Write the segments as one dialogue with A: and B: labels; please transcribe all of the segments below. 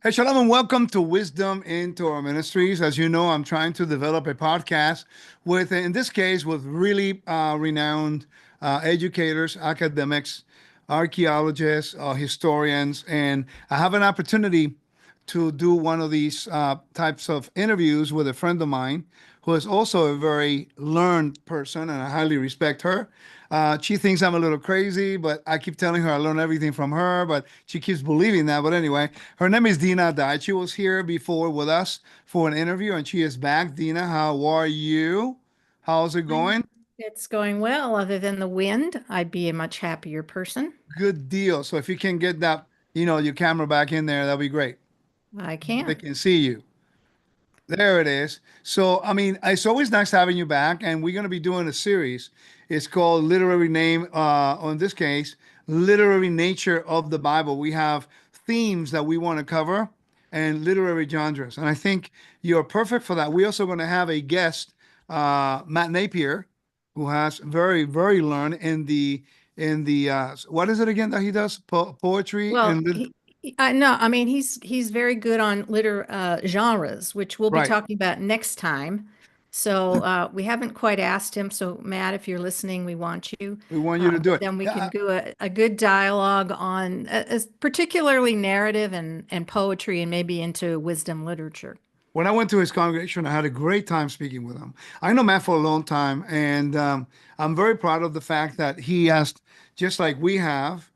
A: Hey, Shalom, and welcome to Wisdom in Torah Ministries. As you know, I'm trying to develop a podcast with, in this case, with really renowned educators, academics, archaeologists, historians, and I have an opportunity to do one of these types of interviews with a friend of mine who is also a very learned person, and I highly respect her. She thinks I'm a little crazy, but I keep telling her I learn everything from her, but she keeps believing that. But anyway, her name is Dina Died. She was here before with us for an interview, and she is back. Dina, how are you? How's it
B: Fine.
A: going?
B: It's going well. Other than the wind, I'd be a much happier person.
A: Good deal. So if you can get that, your camera back in there, that'll be great.
B: I
A: They
B: can.
A: can see you. There it is. So, I mean, it's always nice having you back, and we're going to be doing a series. It's called Literary Name, in this case, Literary Nature of the Bible. We have themes that we want to cover and literary genres. And I think you're perfect for that. We're also going to have a guest, Matt Napier, who has very learned in the what is it again that he does? Poetry
B: Well,
A: and
B: no, I mean he's very good on genres, which we'll be
A: right.
B: talking about next time. So we haven't quite asked him. So Matt, if you're listening, we want you.
A: We want you to do
B: But
A: it.
B: then we can
A: Yeah,
B: do a good dialogue on particularly narrative and poetry and maybe into wisdom literature.
A: when I went to his congregation, I had a great time speaking with him. I know Matt for a long time, and I'm very proud of the fact that he has, just like we have,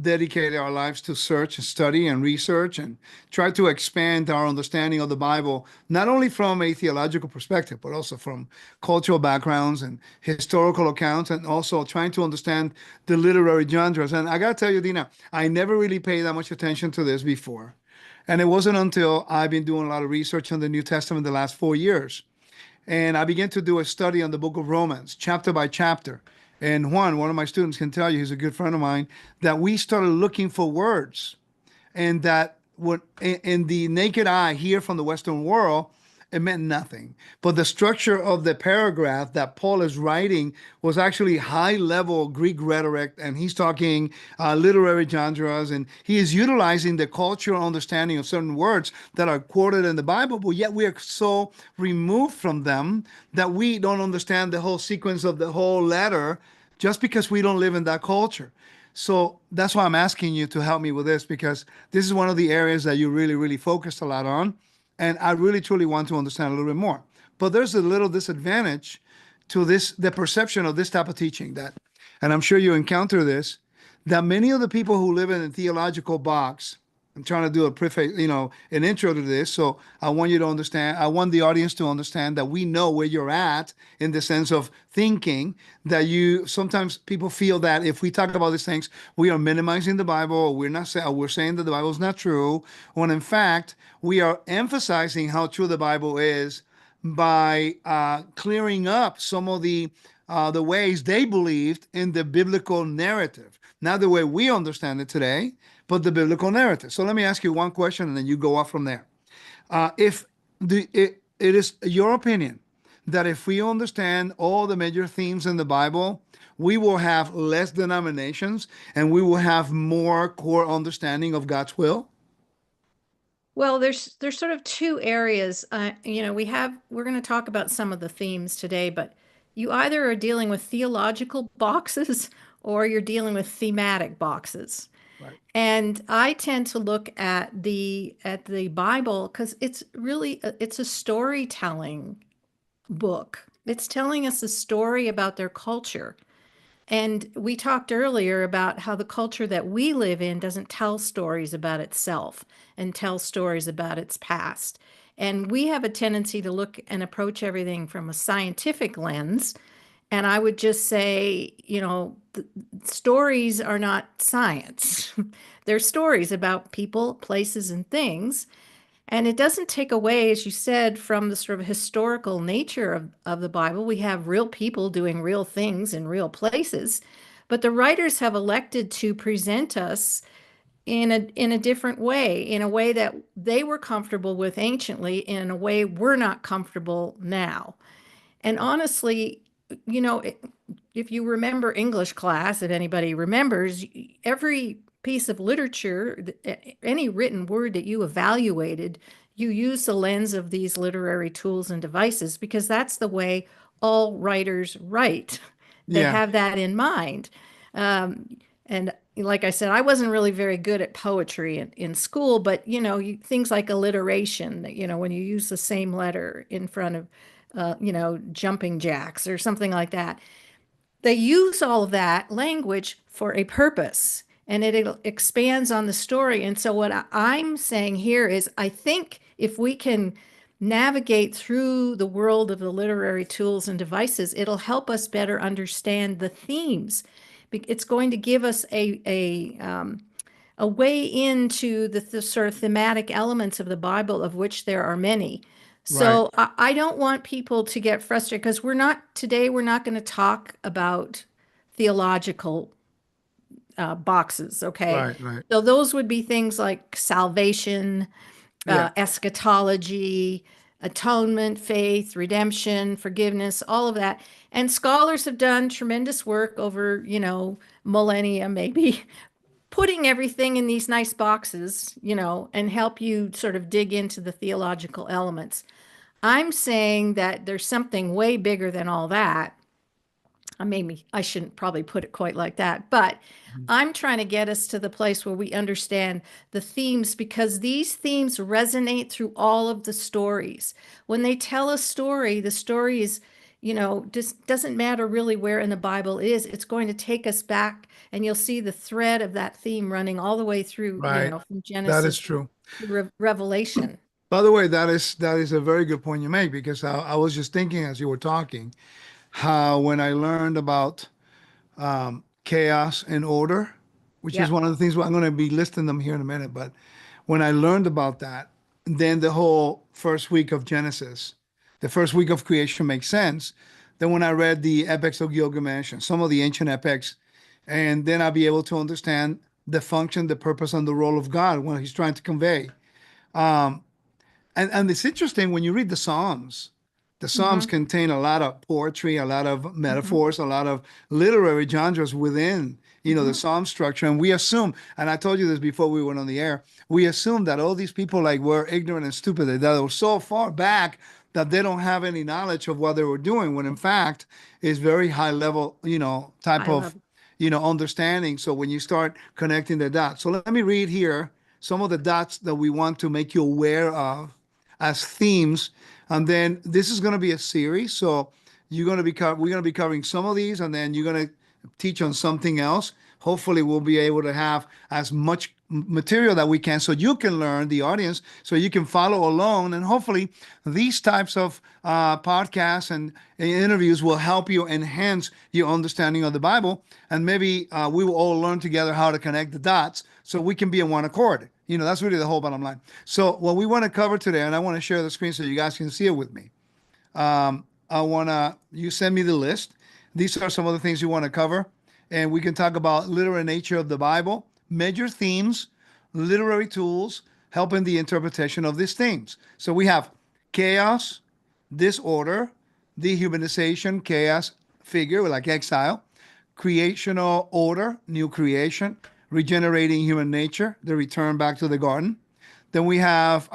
A: dedicated our lives to search and study and research and try to expand our understanding of the Bible, not only from a theological perspective, but also from cultural backgrounds and historical accounts, and also trying to understand the literary genres. And I got to tell you, Dina, I never really paid that much attention to this before. And it wasn't until I've been doing a lot of research on the New Testament the last 4 years. And I began to do a study on the book of Romans, chapter by chapter. And one of my students can tell you, he's a good friend of mine, that we started looking for words and that what in the naked eye here from the Western world, it meant nothing. But the structure of the paragraph that Paul is writing was actually high level Greek rhetoric, and he's talking literary genres, and he is utilizing the cultural understanding of certain words that are quoted in the Bible, but yet we are so removed from them that we don't understand the whole sequence of the whole letter just because we don't live in that culture. So that's why I'm asking you to help me with this because this is one of the areas that you really focused a lot on. And I really truly want to understand a little bit more. But there's a little disadvantage to this, the perception of this type of teaching that, and I'm sure you encounter this, that many of the people who live in a theological box, I'm trying to do a preface, an intro to this. So I want you to understand, I want the audience to understand that we know where you're at in the sense of thinking that you sometimes people feel that if we talk about these things, we are minimizing the Bible, or we're not saying, we're saying that the Bible is not true, when in fact, we are emphasizing how true the Bible is by clearing up some of the ways they believed in the biblical narrative, not the way we understand it today, but the biblical narrative. So let me ask you one question, and then you go off from there. If it is your opinion that if we understand all the major themes in the Bible, we will have less denominations and we will have more core understanding of God's will.
B: Well, there's sort of two areas. We're going to talk about some of the themes today, but you either are dealing with theological boxes or you're dealing with thematic boxes.
A: Right.
B: And I tend to look at the Bible because it's a storytelling book. It's telling us a story about their culture. And we talked earlier about how the culture that we live in doesn't tell stories about itself and tell stories about its past. And we have a tendency to look and approach everything from a scientific lens. And I would just say, stories are not science. They're stories about people, places, and things. And it doesn't take away, as you said, from the sort of historical nature of the Bible. We have real people doing real things in real places, but the writers have elected to present us in a different way, in a way that they were comfortable with anciently, in a way we're not comfortable now. And honestly, you know, if you remember English class, if anybody remembers, every piece of literature, any written word that you evaluated, you use the lens of these literary tools and devices because that's the way all writers write. They
A: Yeah.
B: have that in mind. And like I said, I wasn't really very good at poetry in school, but things like alliteration, when you use the same letter in front of, jumping jacks or something like that, they use all of that language for a purpose and it expands on the story. And so, what I'm saying here is, I think if we can navigate through the world of the literary tools and devices, it'll help us better understand the themes. It's going to give us a way into the sort of thematic elements of the Bible, of which there are many.
A: Right.
B: So I don't want people to get frustrated because we're not going to talk about theological boxes, okay?
A: Right. Right.
B: So those would be things like salvation,
A: Yeah.
B: eschatology, atonement, faith, redemption, forgiveness, all of that. And scholars have done tremendous work over, millennia, maybe, putting everything in these nice boxes, and help you sort of dig into the theological elements. I'm saying that there's something way bigger than all that. Maybe I shouldn't probably put it quite like that, but I'm trying to get us to the place where we understand the themes because these themes resonate through all of the stories. When they tell a story, the story is, just doesn't matter really where in the Bible it is. It's going to take us back and you'll see the thread of that theme running all the way through,
A: Right.
B: from
A: That is
B: Genesis
A: true.
B: to Revelation.
A: By the way, that is a very good point you make because I was just thinking as you were talking how when I learned about chaos and order, which is
B: Yep.
A: one of the things I'm going to be listing them here in a minute. But when I learned about that, then the whole first week of Genesis, the first week of creation makes sense. Then when I read the epics of Gilgamesh and some of the ancient epics, and then I'll be able to understand the function, the purpose, and the role of God when He's trying to convey. Um, and it's interesting when you read the Psalms. The Psalms
B: Hmm.
A: contain a lot of poetry, a lot of
B: Hmm.
A: metaphors, a lot of literary genres within, the
B: Hmm.
A: Psalm structure. And we assume, and I told you this before we went on the air, we assume that all these people like were ignorant and stupid, that they were so far back that they don't have any knowledge of what they were doing, when in fact is very high level, type
B: I
A: of,
B: love it.
A: understanding. So when you start connecting the dots. So let me read here some of the dots that we want to make you aware of as themes. And then this is going to be a series. So we're going to be covering some of these, and then you're going to teach on something else. Hopefully, we'll be able to have as much material that we can so you can learn, the audience, so you can follow along. And hopefully, these types of podcasts and interviews will help you enhance your understanding of the Bible. And maybe we will all learn together how to connect the dots so we can be in one accord. That's really the whole bottom line. So, what we want to cover today, and I want to share the screen so you guys can see it with me. You send me the list. These are some of the things you want to cover. And we can talk about literary nature of the Bible, major themes, literary tools, helping the interpretation of these themes. So we have chaos, disorder, dehumanization, chaos, figure like exile, creational order, new creation, regenerating human nature, the return back to the garden. Then we have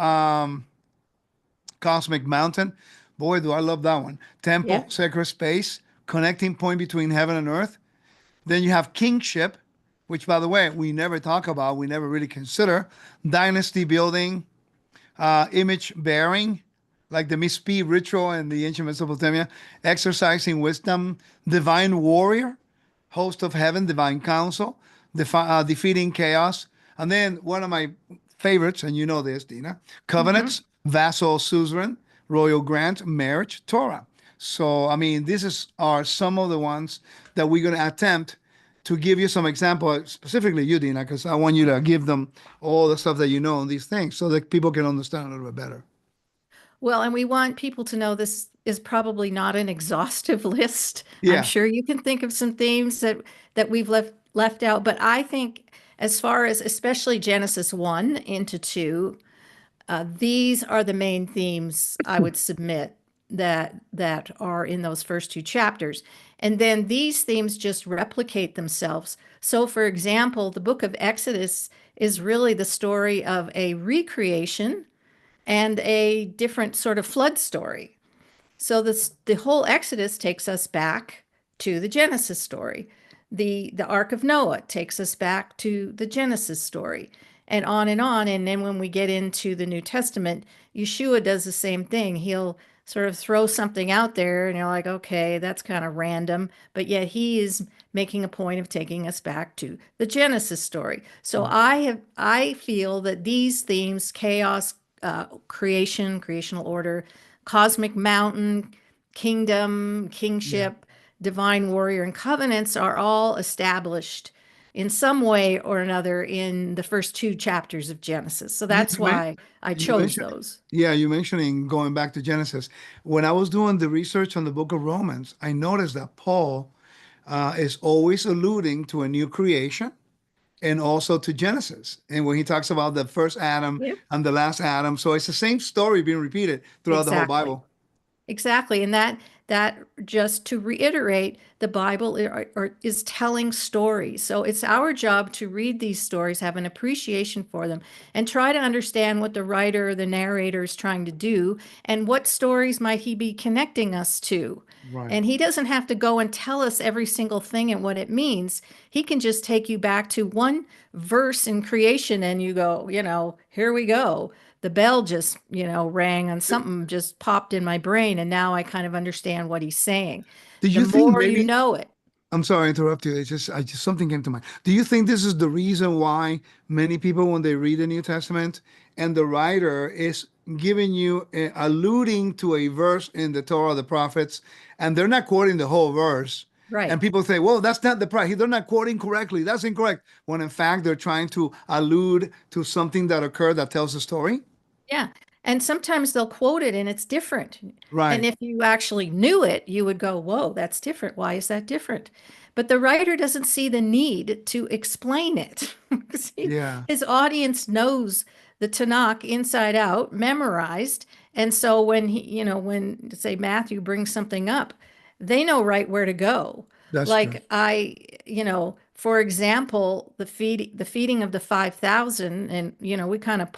A: Cosmic Mountain. Boy, do I love that one. Temple,
B: Yeah.
A: sacred space, connecting point between heaven and earth. Then you have kingship, which, by the way, we never talk about, we never really consider. Dynasty building, image bearing, like the Mispi ritual in the ancient Mesopotamia, exercising wisdom, divine warrior, host of heaven, divine council, defeating chaos. And then one of my favorites, and you know this, Dina,
B: Hmm.
A: covenants, vassal, suzerain, royal grant, marriage, Torah. So, I mean, are some of the ones that we're going to attempt to give you some example, specifically you, Dina, because I want you to give them all the stuff that you know on these things so that people can understand a little bit better.
B: Well, and we want people to know this is probably not an exhaustive list. I'm
A: Yeah.
B: sure you can think of some themes that we've left out, but I think as far as especially Genesis 1 into 2, these are the main themes I would submit. that are in those first two chapters. And then these themes just replicate themselves. So, for example, the book of Exodus is really the story of a recreation and a different sort of flood story. So the whole Exodus takes us back to the Genesis story. The Ark of Noah takes us back to the Genesis story, and on and on. And then when we get into the New Testament, Yeshua does the same thing. He'll sort of throw something out there, and you're like, okay, that's kind of random, but yet he is making a point of taking us back to the Genesis story. So
A: Right.
B: I feel that these themes, chaos, creation, creational order, cosmic mountain, kingdom,
A: Yeah.
B: kingship, divine warrior, and covenants are all established in some way or another in the first two chapters of Genesis. So
A: You,
B: that's
A: you, men-
B: why I
A: you
B: chose
A: mentioned,
B: those.
A: yeah, you mentioning going back to Genesis. When I was doing the research on the book of Romans, I noticed that Paul is always alluding to a new creation and also to Genesis. And when he talks about the first Adam
B: Yep.
A: and the last Adam, so it's the same story being repeated throughout the whole
B: Exactly.
A: Bible.
B: Exactly. And that just to reiterate, the Bible is telling stories. So it's our job to read these stories, have an appreciation for them, and try to understand what the writer or the narrator is trying to do and what stories might he be connecting us to.
A: Right.
B: And he doesn't have to go and tell us every single thing and what it means. He can just take you back to one verse in creation and you go, here we go. The bell just, rang and something just popped in my brain. And now I kind of understand what he's saying.
A: Do
B: The
A: you think
B: more you
A: maybe
B: know it,
A: I'm sorry to interrupt you. I just something came to mind. Do you think this is the reason why many people, when they read the New Testament, and the writer is giving you, alluding to a verse in the Torah, the prophets, and they're not quoting the whole verse, and
B: right.
A: people say, "Well, that's not the prophet. They're not quoting correctly. That's incorrect." When in fact they're trying to allude to something that occurred that tells the story.
B: Yeah. And sometimes they'll quote it and it's different. And
A: Right.
B: if you actually knew it, you would go, whoa, that's different. Why is that different? But the writer doesn't see the need to explain it. See,
A: Yeah.
B: his audience knows the Tanakh inside out, memorized. And so when when say Matthew brings something up, they know right where to go.
A: That's true.
B: Like for example, the feeding of the 5,000, and we kind of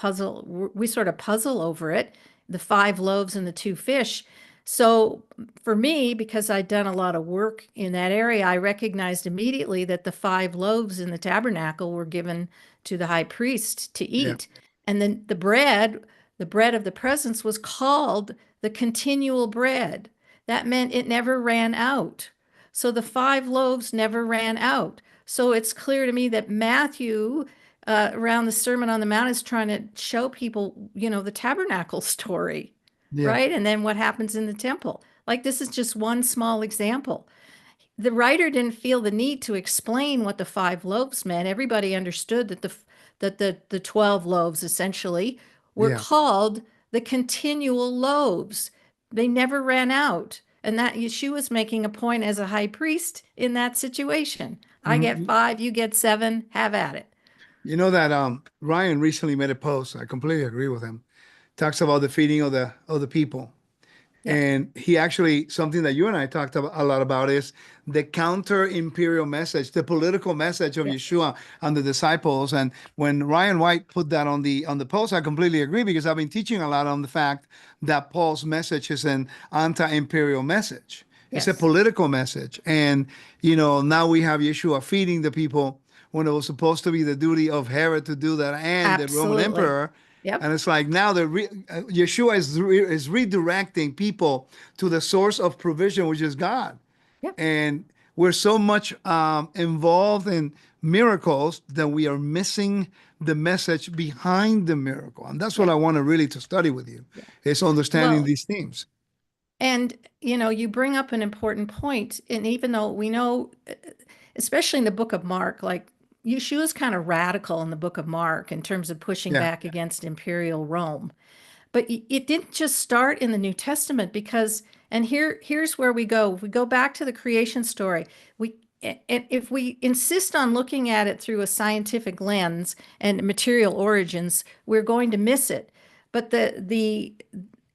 B: we sort of puzzle over it, the five loaves and the two fish. So for me, because I'd done a lot of work in that area, I recognized immediately that the five loaves in the tabernacle were given to the high priest to
A: Yeah.
B: eat. And then the bread of the presence was called the continual bread. That meant it never ran out. So the five loaves never ran out. So it's clear to me that Matthew, around the Sermon on the Mount, is trying to show people, the tabernacle story,
A: Yeah.
B: right? And then what happens in the temple. Like this is just one small example. The writer didn't feel the need to explain what the five loaves meant. Everybody understood that the 12 loaves essentially were
A: Yeah.
B: called the continual loaves. They never ran out. And that Yeshua was making a point as a high priest in that situation. I get
A: Mhm.
B: five, you get seven, have at it.
A: You know that Ryan recently made a post. I completely agree with him. Talks about the feeding of the people.
B: Yeah.
A: And he actually, something that you and I talked about a lot about is the counter-imperial message, the political message of
B: Yeah.
A: Yeshua and the disciples. And when Ryan White put that on the post, I completely agree because I've been teaching a lot on the fact that Paul's message is an anti-imperial message. It's a
B: Yes.
A: political message. And, now we have Yeshua feeding the people when it was supposed to be the duty of Herod to do that and the Roman
B: Absolutely.
A: emperor.
B: Yep.
A: And it's like now Yeshua is redirecting people to the source of provision, which is God.
B: Yep.
A: And we're so much involved in miracles that we are missing the message behind the miracle. And that's what
B: Yeah.
A: I want to really to study with you,
B: Yeah.
A: is understanding
B: Well,
A: these themes.
B: and you bring up an important point, and even though we know, especially in the book of Mark, like Yeshua's kind of radical in the book of Mark in terms of pushing
A: Yeah.
B: back against imperial Rome. But it didn't just start in the New Testament because, and here's where we go. If we go back to the creation story, we if we insist on looking at it through a scientific lens and material origins, we're going to miss it. But the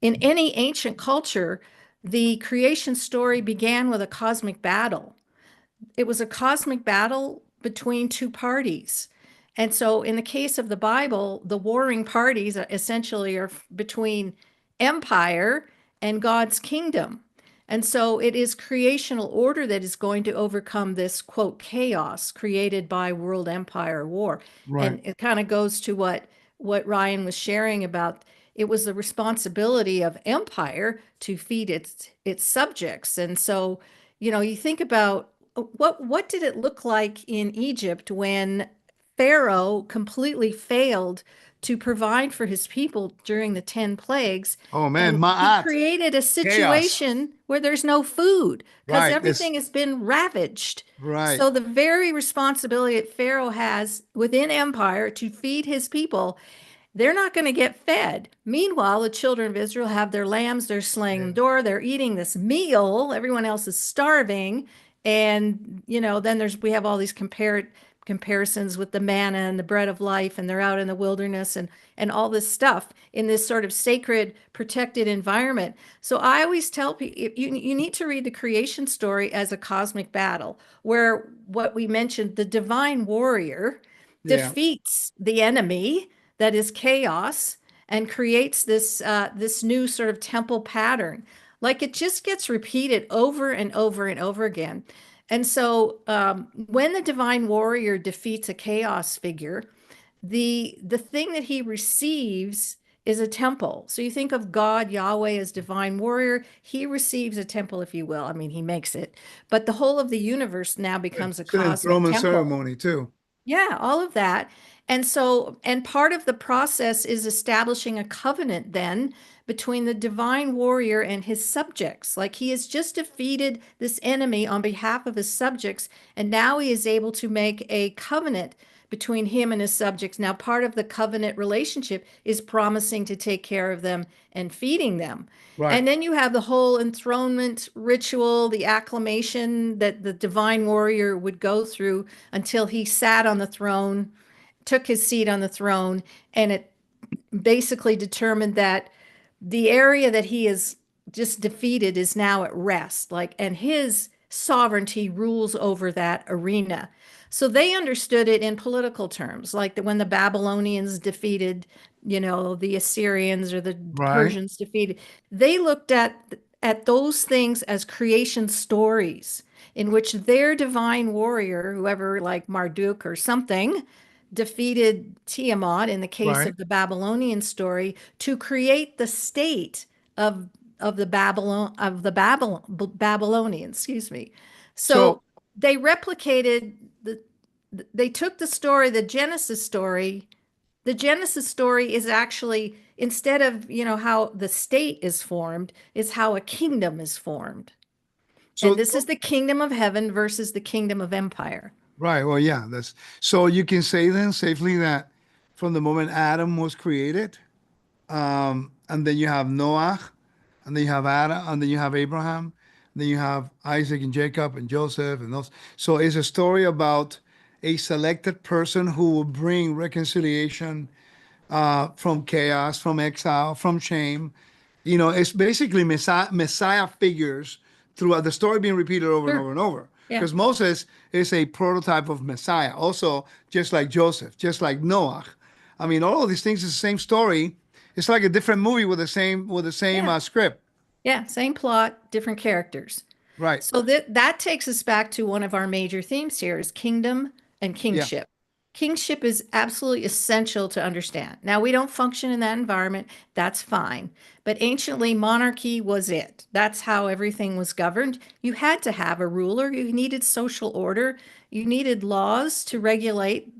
B: in any ancient culture, the creation story began with a cosmic battle. It was a cosmic battle between two parties. And so, in the case of the Bible, the warring parties essentially are between empire and God's kingdom. And so, it is creational order that is going to overcome this, quote, chaos created by world empire war.
A: Right.
B: And it kind of goes to what Ryan was sharing about. It was the responsibility of empire to feed its subjects. And so, you think about what did it look like in Egypt when Pharaoh completely failed to provide for his people during the 10 plagues,
A: Oh man,
B: and he
A: Ma'at,
B: created a
A: chaos.
B: situation where there's no food because
A: Right. It's
B: everything has been ravaged.
A: right.
B: So the very responsibility that Pharaoh has within empire to feed his people, they're not going to get fed. Meanwhile, the children of Israel have their lambs, they're slaying
A: Yeah.
B: the door, they're eating this meal, everyone else is starving. And, then we have all these comparisons with the manna and the bread of life, and they're out in the wilderness and all this stuff in this sort of sacred, protected environment. So I always tell people you need to read the creation story as a cosmic battle, where what we mentioned, the divine warrior
A: Yeah.
B: defeats the enemy that is chaos and creates this new sort of temple pattern. Like it just gets repeated over and over and over again. And so when the divine warrior defeats a chaos figure, the thing that he receives is a temple. So you think of God, Yahweh, as divine warrior. He receives a temple, if you will. I mean, he makes it. But the whole of the universe now becomes a
A: It's an
B: cosmic
A: enthronement
B: temple.
A: ceremony too.
B: Yeah, all of that. And so, and part of the process is establishing a covenant then between the divine warrior and his subjects. Like he has just defeated this enemy on behalf of his subjects, and now he is able to make a covenant between him and his subjects. Now, part of the covenant relationship is promising to take care of them and feeding them.
A: Right.
B: And then you have the whole enthronement ritual, the acclamation that the divine warrior would go through until he sat on the throne, took his seat on the throne, and it basically determined that the area that he is just defeated is now at rest, like, and his sovereignty rules over that arena. So they understood it in political terms, like when the Babylonians defeated, the Assyrians, or the
A: Right.
B: Persians defeated. They looked at those things as creation stories in which their divine warrior, whoever like Marduk or something, defeated Tiamat in the case
A: Right.
B: of the Babylonian story to create the state of Babylonians, excuse me.
A: So
B: So they replicated they took the story, the Genesis story. The Genesis story is actually, instead of, how the state is formed, is how a kingdom is formed. And
A: so
B: this is the kingdom of heaven versus the kingdom of empire.
A: right. Well, yeah, that's so you can say then safely that from the moment Adam was created, and then you have Noah, and then you have Adam, and then you have Abraham, and then you have Isaac and Jacob and Joseph and those. So it's a story about a selected person who will bring reconciliation from chaos, from exile, from shame. It's basically Messiah figures throughout the story being repeated over and over
B: Sure.
A: and over.
B: Yeah.
A: Because Moses is a prototype of Messiah, also just like Joseph, just like Noah. I mean, all of these things is the same story. It's like a different movie with the same
B: Yeah.
A: script.
B: Yeah. Same plot, different characters.
A: Right.
B: So that takes us back to one of our major themes here is kingdom and
A: Yeah.
B: kingship. Kingship is absolutely essential to understand. Now, we don't function in that environment. That's fine. But anciently, monarchy was it. That's how everything was governed. You had to have a ruler. You needed social order. You needed laws to regulate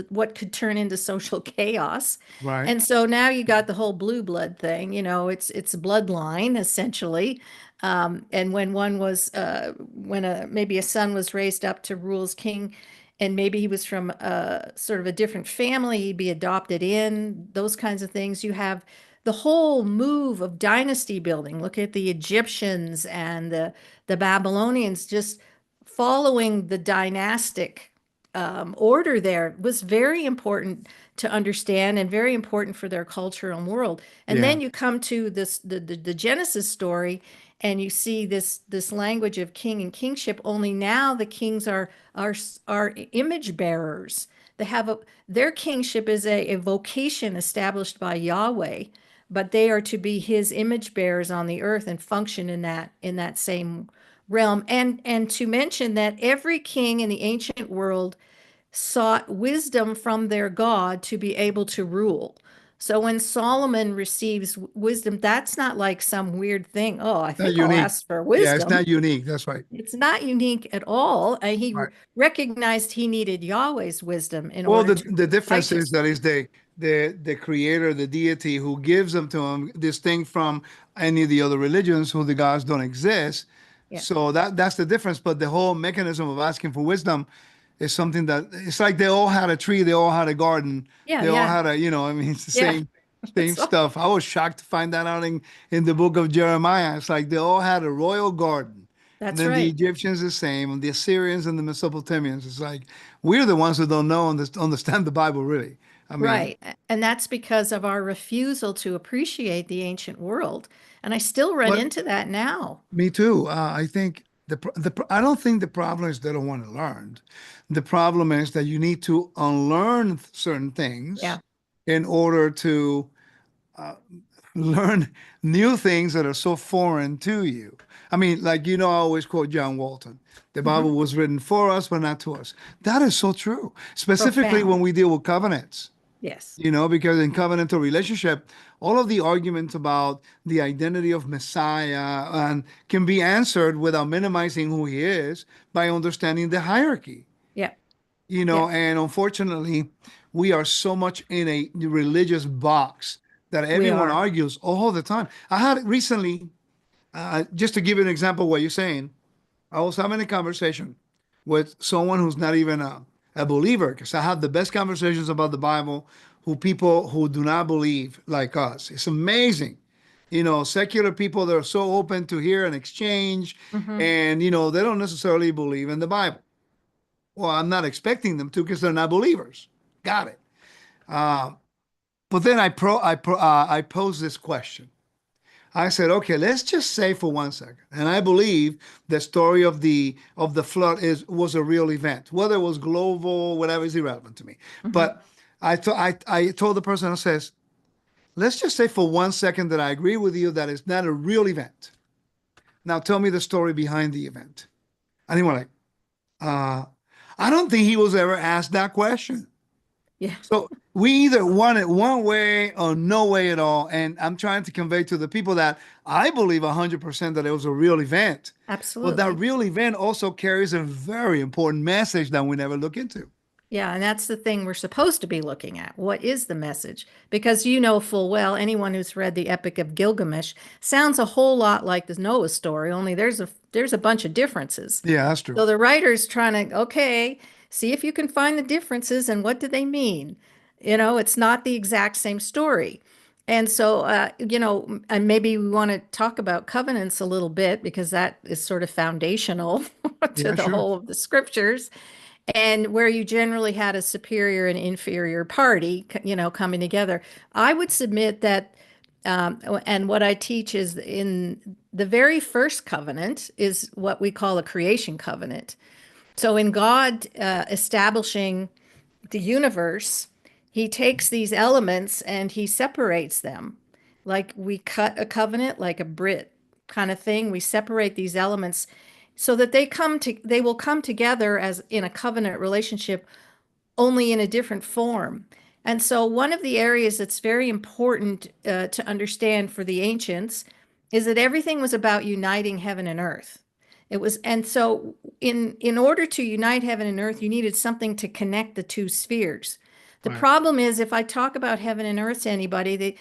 B: what could turn into social chaos.
A: Right.
B: And so now you got the whole blue blood thing. It's a bloodline essentially. And when maybe a son was raised up to rule as king, and maybe he was from sort of a different family, he'd be adopted in, those kinds of things. You have the whole move of dynasty building. Look at the Egyptians and the Babylonians just following the dynastic order there was very important to understand and very important for their culture and world. And
A: Yeah.
B: then you come to the Genesis story, and you see this language of king and kingship. Only now the kings are are image bearers. They have their kingship is a vocation established by Yahweh, but they are to be his image bearers on the earth and function in that same realm. And to mention that every king in the ancient world sought wisdom from their God to be able to rule. So when Solomon receives wisdom, that's not like some weird thing. Oh, I
A: Not
B: think I'll
A: unique.
B: ask for
A: Yeah, it's
B: wisdom.
A: not unique. That's right.
B: It's not unique at all. He
A: Right.
B: recognized he needed Yahweh's wisdom in
A: Well,
B: order
A: the
B: to
A: the
B: rule
A: difference is that
B: righteously.
A: is the creator, the deity who gives them to him, distinct from any of the other religions who the gods don't exist.
B: Yeah.
A: So that's the difference. But the whole mechanism of asking for wisdom is something that it's like they all had a tree, they all had a garden,
B: Yeah.
A: they all
B: Yeah.
A: had I mean, it's the
B: Yeah.
A: same
B: That's all.
A: stuff. I was shocked to find that out in the book of Jeremiah. It's like they all had a royal garden. And
B: That's
A: then the
B: right.
A: Egyptians the same, and the Assyrians and the Mesopotamians. It's like we're the ones who don't know and understand the Bible really. I mean,
B: Right. And that's because of our refusal to appreciate the ancient world. And I still run
A: but
B: into that now.
A: me too. I think I don't think the problem is they don't want to learn. The problem is that you need to unlearn certain things
B: Yeah.
A: in order to uh, learn new things that are so foreign to you. I mean, like I always quote John Walton. The
B: Hmm.
A: Bible was written for us, but not to us. That is so true, specifically when
B: Profound.
A: we deal with covenants.
B: Yes.
A: Because in covenantal relationship, all of the arguments about the identity of Messiah and can be answered without minimizing who he is by understanding the hierarchy.
B: Yeah. Yeah.
A: And unfortunately, we are so much in a religious box that
B: We
A: everyone
B: are.
A: argues all the time. I had recently, just to give you an example of what you're saying, I was having a conversation with someone who's not even a believer, because I have the best conversations about the Bible who people who do not believe like us. It's amazing. Secular people that are so open to hear and exchange,
B: Hmm.
A: and they don't necessarily believe in the Bible. Well, I'm not expecting them to because they're not believers. Got it. Uh, but then I posed this question. I said, okay, let's just say for 1 second, and I believe the story of the flood was a real event, whether it was global, whatever is irrelevant to me.
B: Hmm.
A: But I told the person, I says, let's just say for 1 second that I agree with you that it's not a real event. Now tell me the story behind the event. And he went like, uh, I don't think he was ever asked that question.
B: Yeah.
A: So we either want it one way or no way at all. And I'm trying to convey to the people that I believe 100% that it was a real event. But that
B: Absolutely.
A: real event also carries a very important message that we never look into.
B: Yeah, and that's the thing we're supposed to be looking at. What is the message? Because you know full well, anyone who's read the Epic of Gilgamesh sounds a whole lot like the Noah story, only there's a bunch of differences.
A: Yeah, that's true.
B: So the writer's trying to, okay, see if you can find the differences and what do they mean? It's not the exact same story. And so, and maybe we want to talk about covenants a little bit because that is sort of foundational to
A: Yeah,
B: the
A: sure.
B: whole of the scriptures, and where you generally had a superior and inferior party, coming together. I would submit that, and what I teach is in the very first covenant is what we call a creation covenant. So in God establishing the universe, he takes these elements and he separates them. Like we cut a covenant, like a Brit kind of thing. We separate these elements so that they will come together as in a covenant relationship, only in a different form. And so, one of the areas that's very important to understand for the ancients is that everything was about uniting heaven and earth. It was, and so in order to unite heaven and earth, you needed something to connect the two spheres. The
A: Right.
B: problem is, if I talk about heaven and earth to anybody,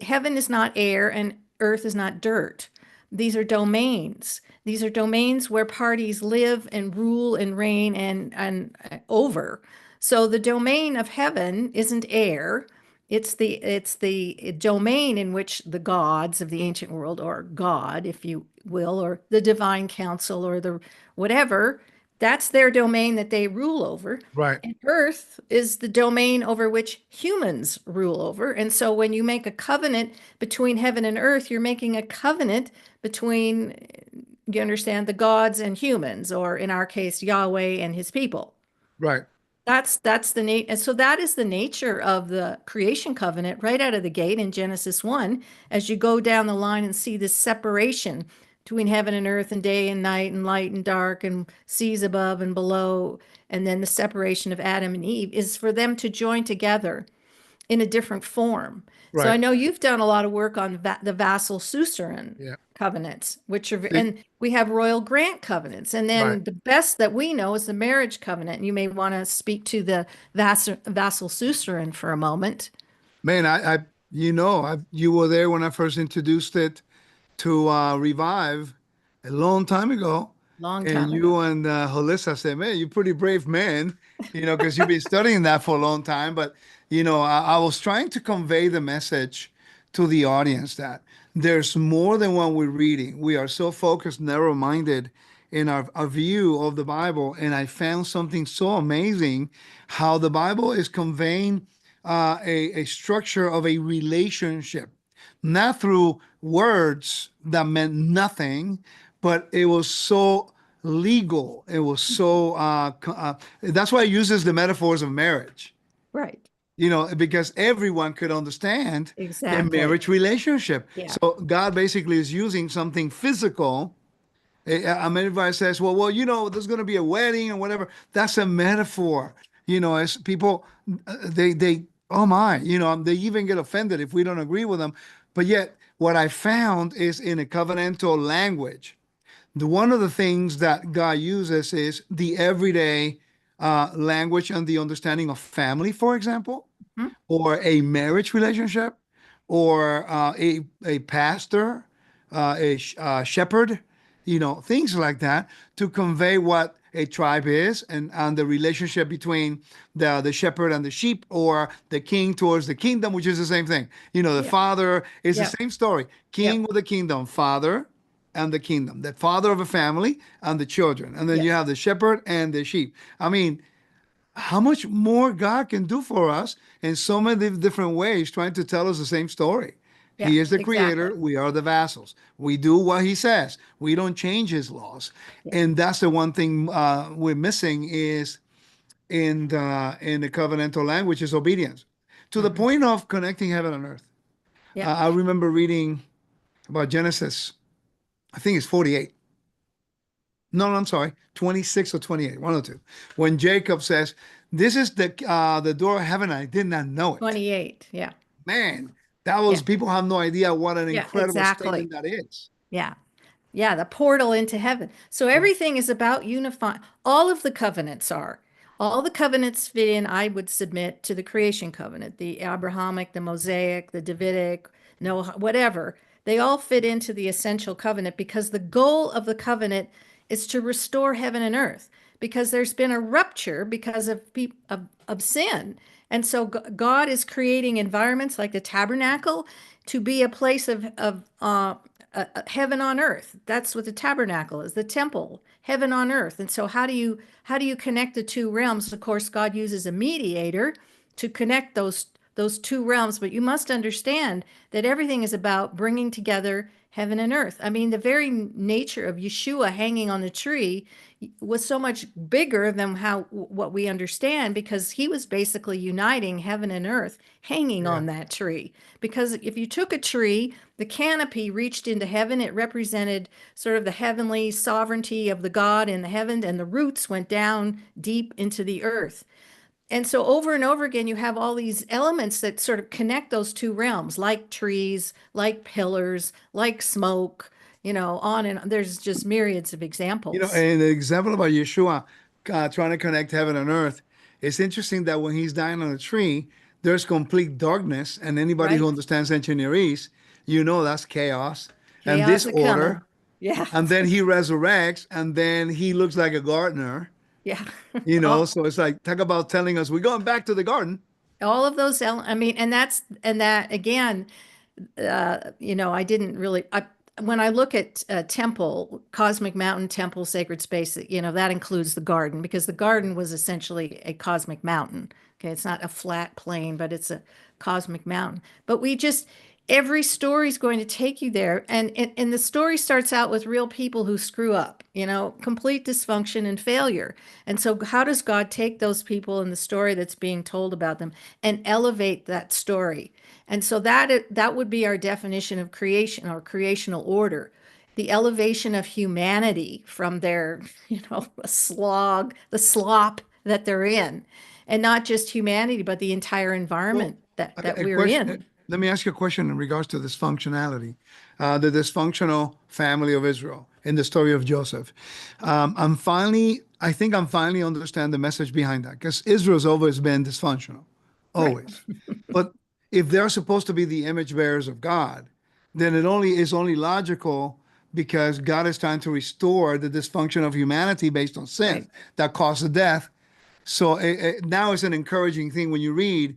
B: heaven is not air and earth is not dirt. These are domains. These are domains where parties live and rule and reign and over. So the domain of heaven isn't air. It's the domain in which the gods of the ancient world, or God, if you will, or the divine council, or the whatever, That's their domain that they rule over.
A: Right.
B: And earth is the domain over which humans rule over. And so when you make a covenant between heaven and earth, you're making a covenant between, you understand, the gods and humans, or in our case, Yahweh and his people.
A: Right.
B: That's the and so that is the nature of the creation covenant right out of the gate in Genesis 1, as you go down the line and see this separation between heaven and earth and day and night and light and dark and seas above and below, and then the separation of Adam and Eve is for them to join together in a different form. So I
A: Right.
B: know you've done a lot of work on the vassal suzerain
A: Yeah.
B: covenants, which are,
A: See,
B: and we have royal grant covenants. And
A: right.
B: then the best that we know is the marriage covenant. And you may want to speak to the vassal suzerain for a moment.
A: Man, you were there when I first introduced it to Revive a long time ago,
B: Long
A: and
B: time ago.
A: you and Halissa said, "Man, you're a pretty brave man," because you've been studying that for a long time. But I was trying to convey the message to the audience that there's more than what we're reading. We are so focused, narrow-minded in our view of the Bible, and I found something so amazing how the Bible is conveying a structure of a relationship, not through words that meant nothing, but it was so legal. It was so, that's why it uses the metaphors of marriage,
B: Right.
A: because everyone could understand a
B: Exactly.
A: marriage relationship.
B: Yeah.
A: So God basically is using something physical. I mean, everybody says, well, there's going to be a wedding or whatever. That's a metaphor. As people, oh my, they even get offended if we don't agree with them. But yet, what I found is in a covenantal language, one of the things that God uses is the everyday language and the understanding of family, for example,
B: Mhm.
A: or a marriage relationship, or a pastor, shepherd, things like that, to convey what a tribe is, and the relationship between the shepherd and the sheep, or the king towards the kingdom, which is the same thing. The
B: Yep.
A: father is the
B: Yep.
A: same story. King
B: Yep.
A: with the kingdom, father and the kingdom, the father of a family and the children, and then you
B: Yes.
A: have the shepherd and the sheep. I mean, how much more God can do for us in so many different ways, trying to tell us the same story.
B: Yeah.
A: He is the
B: Exactly.
A: creator. We are the vassals. We do what he says. We don't change his laws.
B: Yeah.
A: And that's the one thing we're missing is in the covenantal language is obedience to the
B: Hmm.
A: point of connecting heaven and earth.
B: Yep.
A: I remember reading about Genesis, I think it's 48. No, I'm sorry, 26 or 28, one or two. When Jacob says, "This is the door of heaven," I did not know it.
B: 28. Yeah.
A: Man, that
B: Yeah.
A: was people have no idea what an
B: Yeah.
A: incredible
B: Exactly.
A: statement that is.
B: Yeah. Yeah, the portal into heaven. So
A: Right.
B: everything is about unifying. All of the covenants are. All the covenants fit in, I would submit, to the creation covenant, the Abrahamic, the Mosaic, the Davidic, no, whatever. They all fit into the essential covenant because the goal of the covenant is to restore heaven and earth because there's been a rupture because of sin. And so God is creating environments like the tabernacle to be a place of heaven on earth. That's what the tabernacle is, the temple, heaven on earth. And so how do you connect the two realms? Of course, God uses a mediator to connect those two realms, but you must understand that everything is about bringing together heaven and earth. I mean, the very nature of Yeshua hanging on the tree was so much bigger than how what we understand because he was basically uniting heaven and earth hanging
A: Yeah.
B: on that tree. Because if you took a tree, the canopy reached into heaven, it represented sort of the heavenly sovereignty of the God in the heaven, and the roots went down deep into the earth. And so over and over again, you have all these elements that sort of connect those two realms, like trees, like pillars, like smoke, on and on. There's just myriads of examples,
A: And the example about Yeshua trying to connect heaven and earth, it's interesting that when he's dying on a tree, there's complete darkness, and anybody who
B: right?
A: understands engineerese, that's chaos and
B: Chaos a coming.
A: disorder.
B: Yeah.
A: And then he resurrects, and then he looks like a gardener.
B: Yeah.
A: So it's like, talk about telling us we're going back to the garden.
B: All of those, I mean, and that again, I didn't really, when I look at temple, cosmic mountain, temple, sacred space, that includes the garden because the garden was essentially a cosmic mountain. Okay, it's not a flat plane, but it's a cosmic mountain. But every story is going to take you there, and the story starts out with real people who screw up, complete dysfunction and failure. And so, how does God take those people in the story that's being told about them and elevate that story? And so that would be our definition of creation or creational order, the elevation of humanity from their, the slop that they're in, and not just humanity, but the entire
A: Well,
B: environment that
A: a
B: we're
A: question.
B: in.
A: Let me ask you a question in regards to this functionality, the dysfunctional family of Israel in the story of Joseph. I think I'm finally understand the message behind that because Israel's always been dysfunctional,
B: Right.
A: always. But if they're supposed to be the image bearers of God, then it only is only logical because God is trying to restore the dysfunction of humanity based on sin
B: Right.
A: that caused the death. So now it's an encouraging thing when you read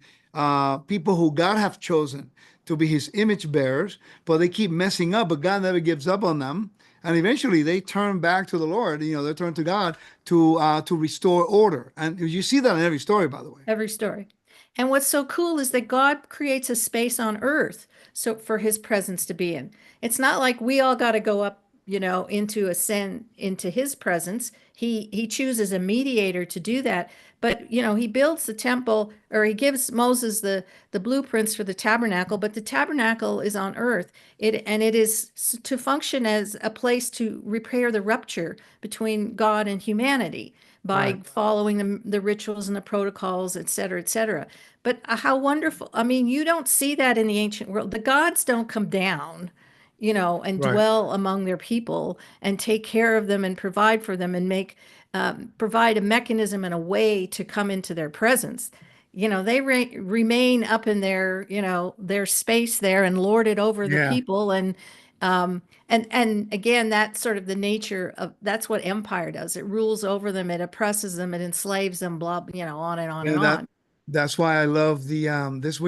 A: people who God have chosen to be his image bearers, but they keep messing up, but God never gives up on them. And eventually they turn back to the Lord, they turn to God to restore order. And you see that in every story, by the way.
B: Every story. And what's so cool is that God creates a space on earth so for his presence to be in. It's not like we all got to go up, into ascend into his presence. He chooses a mediator to do that. But, he builds the temple or he gives Moses the blueprints for the tabernacle, but the tabernacle is on earth. It is to function as a place to repair the rupture between God and humanity by
A: Right.
B: following the rituals and the protocols, et cetera, et cetera. But how wonderful. I mean, you don't see that in the ancient world. The gods don't come down, and
A: Right.
B: dwell among their people and take care of them and provide for them and provide a mechanism and a way to come into their presence. They remain up in their space there and lord it over the
A: Yeah.
B: people. And again, that's sort of the nature of that's what empire does. It rules over them, it oppresses them, it enslaves them, blah, on and on
A: Yeah,
B: and on.
A: that's why I love the this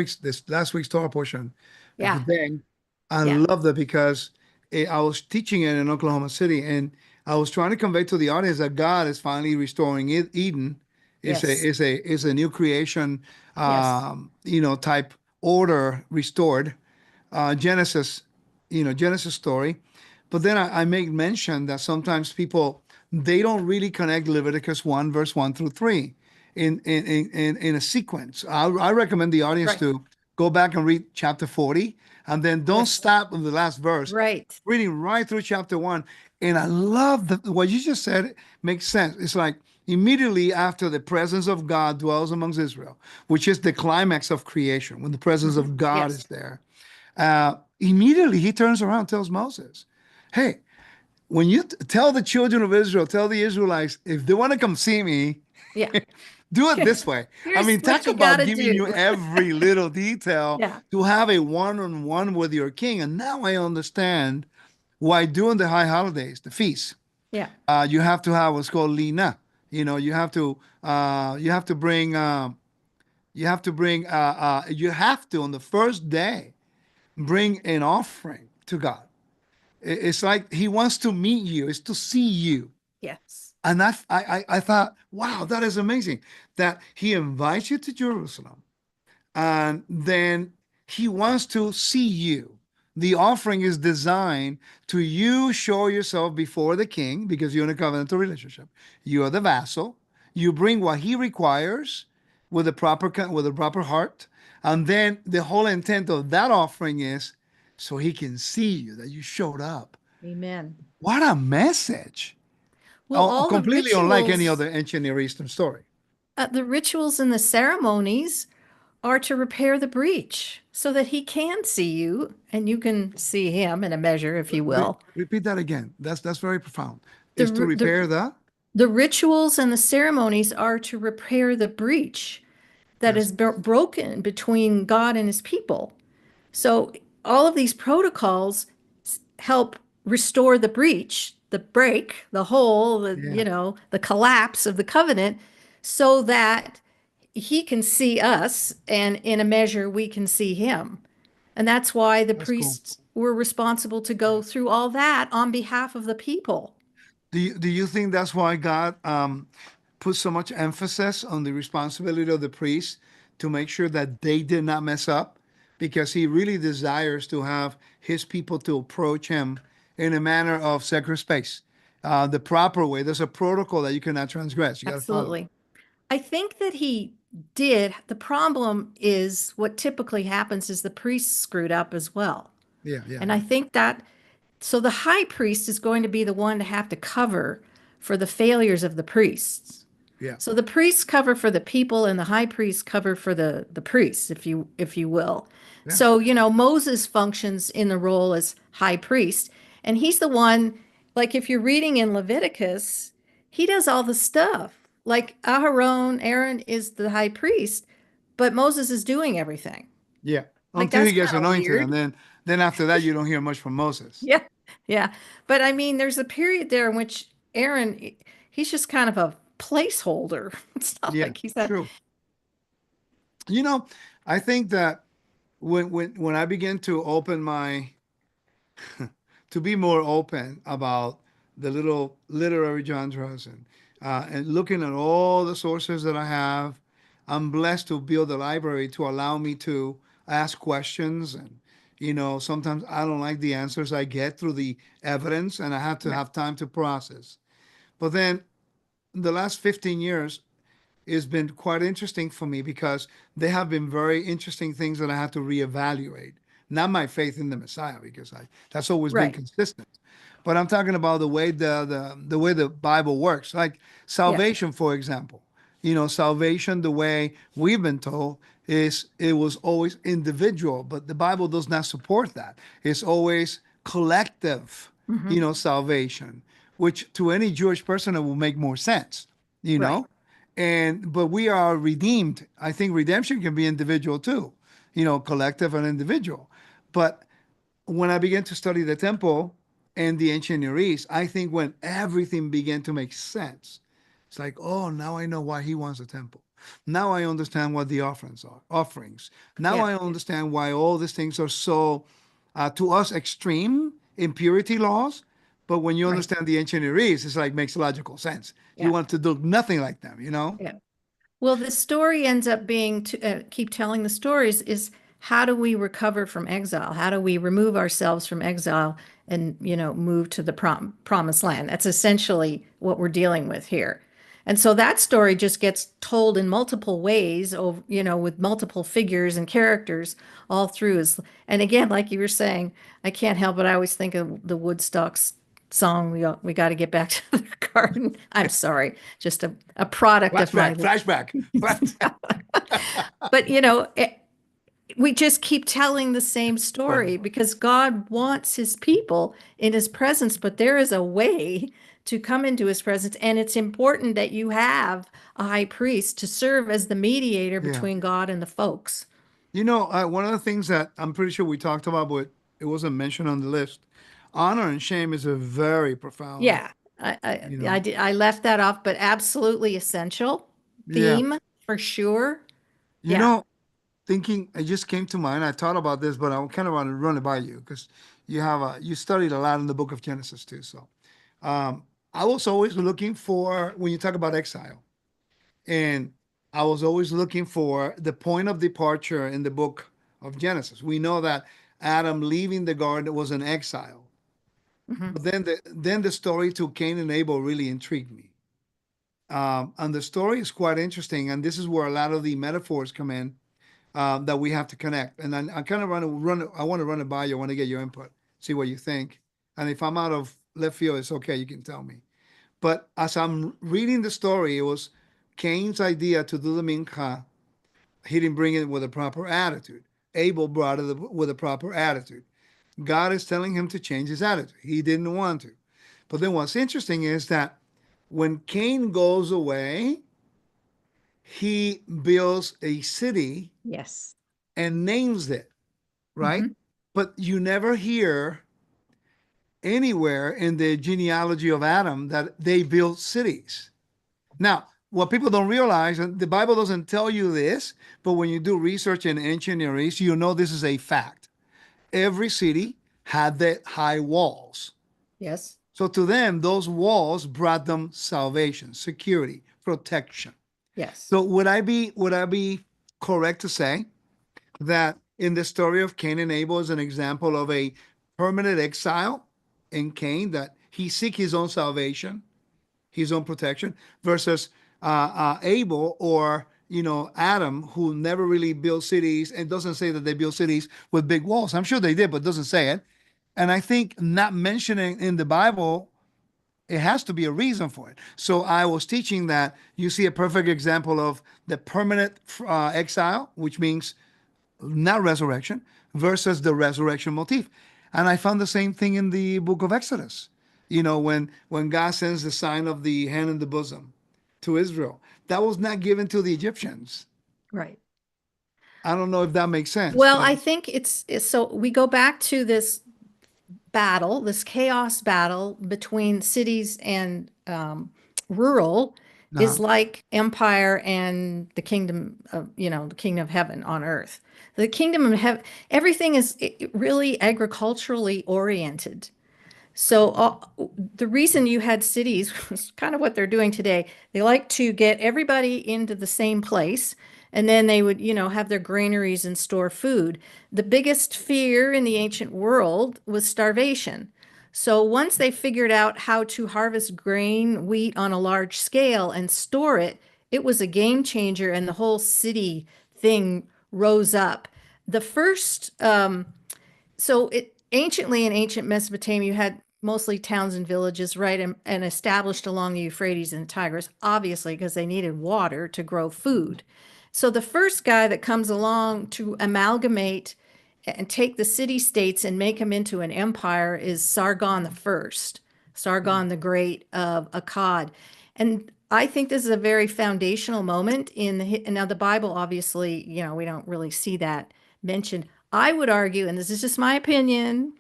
A: last week's Torah portion at the
B: Yeah,
A: thing. I
B: yeah,
A: love that because I was teaching it in Oklahoma City, and I was trying to convey to the audience that God is finally restoring Eden.
B: yes,
A: Is a new creation,
B: yes,
A: type order restored. Genesis, Genesis story. But then I make mention that sometimes people they don't really connect Leviticus 1 verse 1 through 3 in a sequence. I recommend the audience
B: right,
A: to go back and read chapter 40 and then don't
B: yes,
A: stop on the last verse,
B: right.
A: reading right through chapter 1. And I love that what you just said makes sense. It's like immediately after the presence of God dwells amongst Israel, which is the climax of creation, when the presence
B: Mhm.
A: of God
B: Yes,
A: is there. Immediately he turns around and tells Moses, hey, when you tell the children of Israel, tell the Israelites, if they want to come see me,
B: yeah.
A: do it this way. I
B: Here's
A: mean,
B: what
A: talk
B: you got
A: about
B: to
A: giving
B: do.
A: you every little detail
B: Yeah,
A: to have a one-on-one with your king. And now I understand why during the high holidays, the feasts,
B: yeah,
A: you have to have what's called lina. You have to bring you have to on the first day bring an offering to God. It's like he wants to meet you, it's to see you.
B: yes.
A: And I thought, wow, that is amazing that he invites you to Jerusalem and then he wants to see you. The offering is designed to you show yourself before the king because you're in a covenantal relationship. You are the vassal. You bring what he requires with a proper heart, and then the whole intent of that offering is so he can see you that you showed up.
B: Amen.
A: What a message!
B: Well, all
A: Completely unlike any other ancient Near Eastern story.
B: the rituals and the ceremonies are to repair the breach so that he can see you and you can see him in a measure, if you will.
A: Repeat that again. That's very profound.
B: The,
A: Is to
B: the,
A: repair the
B: the rituals and the ceremonies are to repair the breach that
A: yes,
B: is broken between God and his people. So all of these protocols help restore the breach, the break, the hole,
A: yeah,
B: the collapse of the covenant so that he can see us and in a measure we can see him. And that's why the
A: that's cool.
B: were responsible to go through all that on behalf of the people.
A: Do you think that's why God put so much emphasis on the responsibility of the priests to make sure that they did not mess up? Because he really desires to have his people to approach him in a manner of sacred space, the proper way. There's a protocol that you cannot transgress. You got to follow it.
B: Absolutely. I think that he did. The problem is what typically happens is the priests screwed up as well.
A: Yeah, yeah,
B: And I
A: yeah,
B: think that so the high priest is going to be the one to have to cover for the failures of the priests.
A: yeah,
B: So the priests cover for the people and the high priests cover for the priests, if you will.
A: yeah,
B: So, Moses functions in the role as high priest, and he's the one, like if you're reading in Leviticus, he does all the stuff. Like Aaron is the high priest, but Moses is doing everything.
A: yeah.
B: Like
A: Until he
B: that's
A: gets
B: kind of
A: anointed, and
B: weird.
A: then after that, you don't hear much from Moses.
B: Yeah. Yeah. But I mean, there's a period there in which Aaron, he's just kind of a placeholder. It's not
A: Yeah,
B: like he's that.
A: true. You know, I think that when I begin to open my to be more open about the little literary genres and looking at all the sources that I have. I'm blessed to build a library to allow me to ask questions and sometimes I don't like the answers I get through the evidence and I have to
B: Right.
A: have time to process. But then the last 15 years has been quite interesting for me because there have been very interesting things that I had to reevaluate. Not my faith in the Messiah, because that's always been
B: Right.
A: consistent. But I'm talking about the way the way the Bible works. Like
B: Yeah.
A: salvation, for example. Salvation, the way we've been told, is it was always individual, but the Bible does not support that. It's always collective,
B: Hmm.
A: salvation, which to any Jewish person it will make more sense, you
B: Right.
A: know? But we are redeemed. I think redemption can be individual too, collective and individual. But when I began to study the temple and the ancient Near East, I think when everything began to make sense, it's like, oh, now I know why he wants a temple. Now I understand what the offerings. Now
B: Yeah.
A: I understand why all these things are so, to us, extreme impurity laws. But when you
B: Right.
A: understand the ancient Near East, it's like makes logical sense. He
B: Yeah.
A: wanted to do nothing like them.
B: Yeah. Well, the story ends up being to keep telling the stories is how do we recover from exile? How do we remove ourselves from exile and, move to the promised land? That's essentially what we're dealing with here. And so that story just gets told in multiple ways, with multiple figures and characters all through. And again, like you were saying, I can't help but I always think of the Woodstock song. We got to get back to the garden. I'm sorry, just a product of my.
A: Flashback, flashback.
B: But we just keep telling the same story because God wants his people in his presence, but there is a way to come into his presence, and it's important that you have a high priest to serve as the mediator
A: Yeah.
B: between God and the folks.
A: One of the things that I'm pretty sure we talked about, but it wasn't mentioned on the list, honor and shame is a very profound,
B: Yeah, I
A: you
B: I
A: know,
B: did, I left that off, but absolutely essential
A: yeah.
B: theme for sure.
A: You
B: Yeah.
A: know, thinking, it just came to mind. I thought about this, but I kind of want to run it by you because you studied a lot in the book of Genesis too. So, um, I was always looking for, when you talk about exile, and I was always looking for the point of departure in the book of Genesis. We know that Adam leaving the garden was an exile.
B: Hmm.
A: But then the story to Cain and Abel really intrigued me. And the story is quite interesting, and this is where a lot of the metaphors come in that we have to connect. And I kind of I want to run it by you. I want to get your input, see what you think. And if I'm out of left field, it's okay. You can tell me. But as I'm reading the story, it was Cain's idea to do the mincha. He didn't bring it with a proper attitude. Abel brought it with a proper attitude. God is telling him to change his attitude. He didn't want to. But then what's interesting is that when Cain goes away, he builds a city
B: Yes.
A: and names it, right?
B: Hmm.
A: But you never hear anywhere in the genealogy of Adam that they built cities. Now, what people don't realize, and the Bible doesn't tell you this, but when you do research in ancient Near East, you know this is a fact. Every city had the high walls.
B: Yes.
A: So to them, those walls brought them salvation, security, protection.
B: Yes.
A: So would I be correct to say that in the story of Cain and Abel is an example of a permanent exile in Cain, that he seek his own salvation, his own protection, versus Abel, or Adam, who never really built cities and doesn't say that they built cities with big walls. I'm sure they did, but doesn't say it. And I think not mentioning in the Bible, it has to be a reason for it. So I was teaching that you see a perfect example of the permanent exile, which means not resurrection, versus the resurrection motif. And I found the same thing in the book of Exodus. When God sends the sign of the hand in the bosom to Israel, that was not given to the Egyptians.
B: Right.
A: I don't know if that makes sense,
B: Well,
A: but
B: I think it's so we go back to this battle, this chaos battle between cities and rural
A: uh,
B: is like empire and the kingdom of, the kingdom of heaven on earth. The kingdom of heaven, everything is really agriculturally oriented. So the reason you had cities was kind of what they're doing today. They like to get everybody into the same place, and then they would, have their granaries and store food. The biggest fear in the ancient world was starvation. So once they figured out how to harvest grain, wheat on a large scale and store it, it was a game changer, and the whole city thing rose up. The first so it anciently in ancient Mesopotamia, you had mostly towns and villages, right, and established along the Euphrates and Tigris, obviously because they needed water to grow food. So the first guy that comes along to amalgamate and take the city states and make them into an empire is Sargon the First, Sargon the Great of Akkad. And I think this is a very foundational moment in now the Bible, obviously, we don't really see that mentioned. I would argue, and this is just my opinion,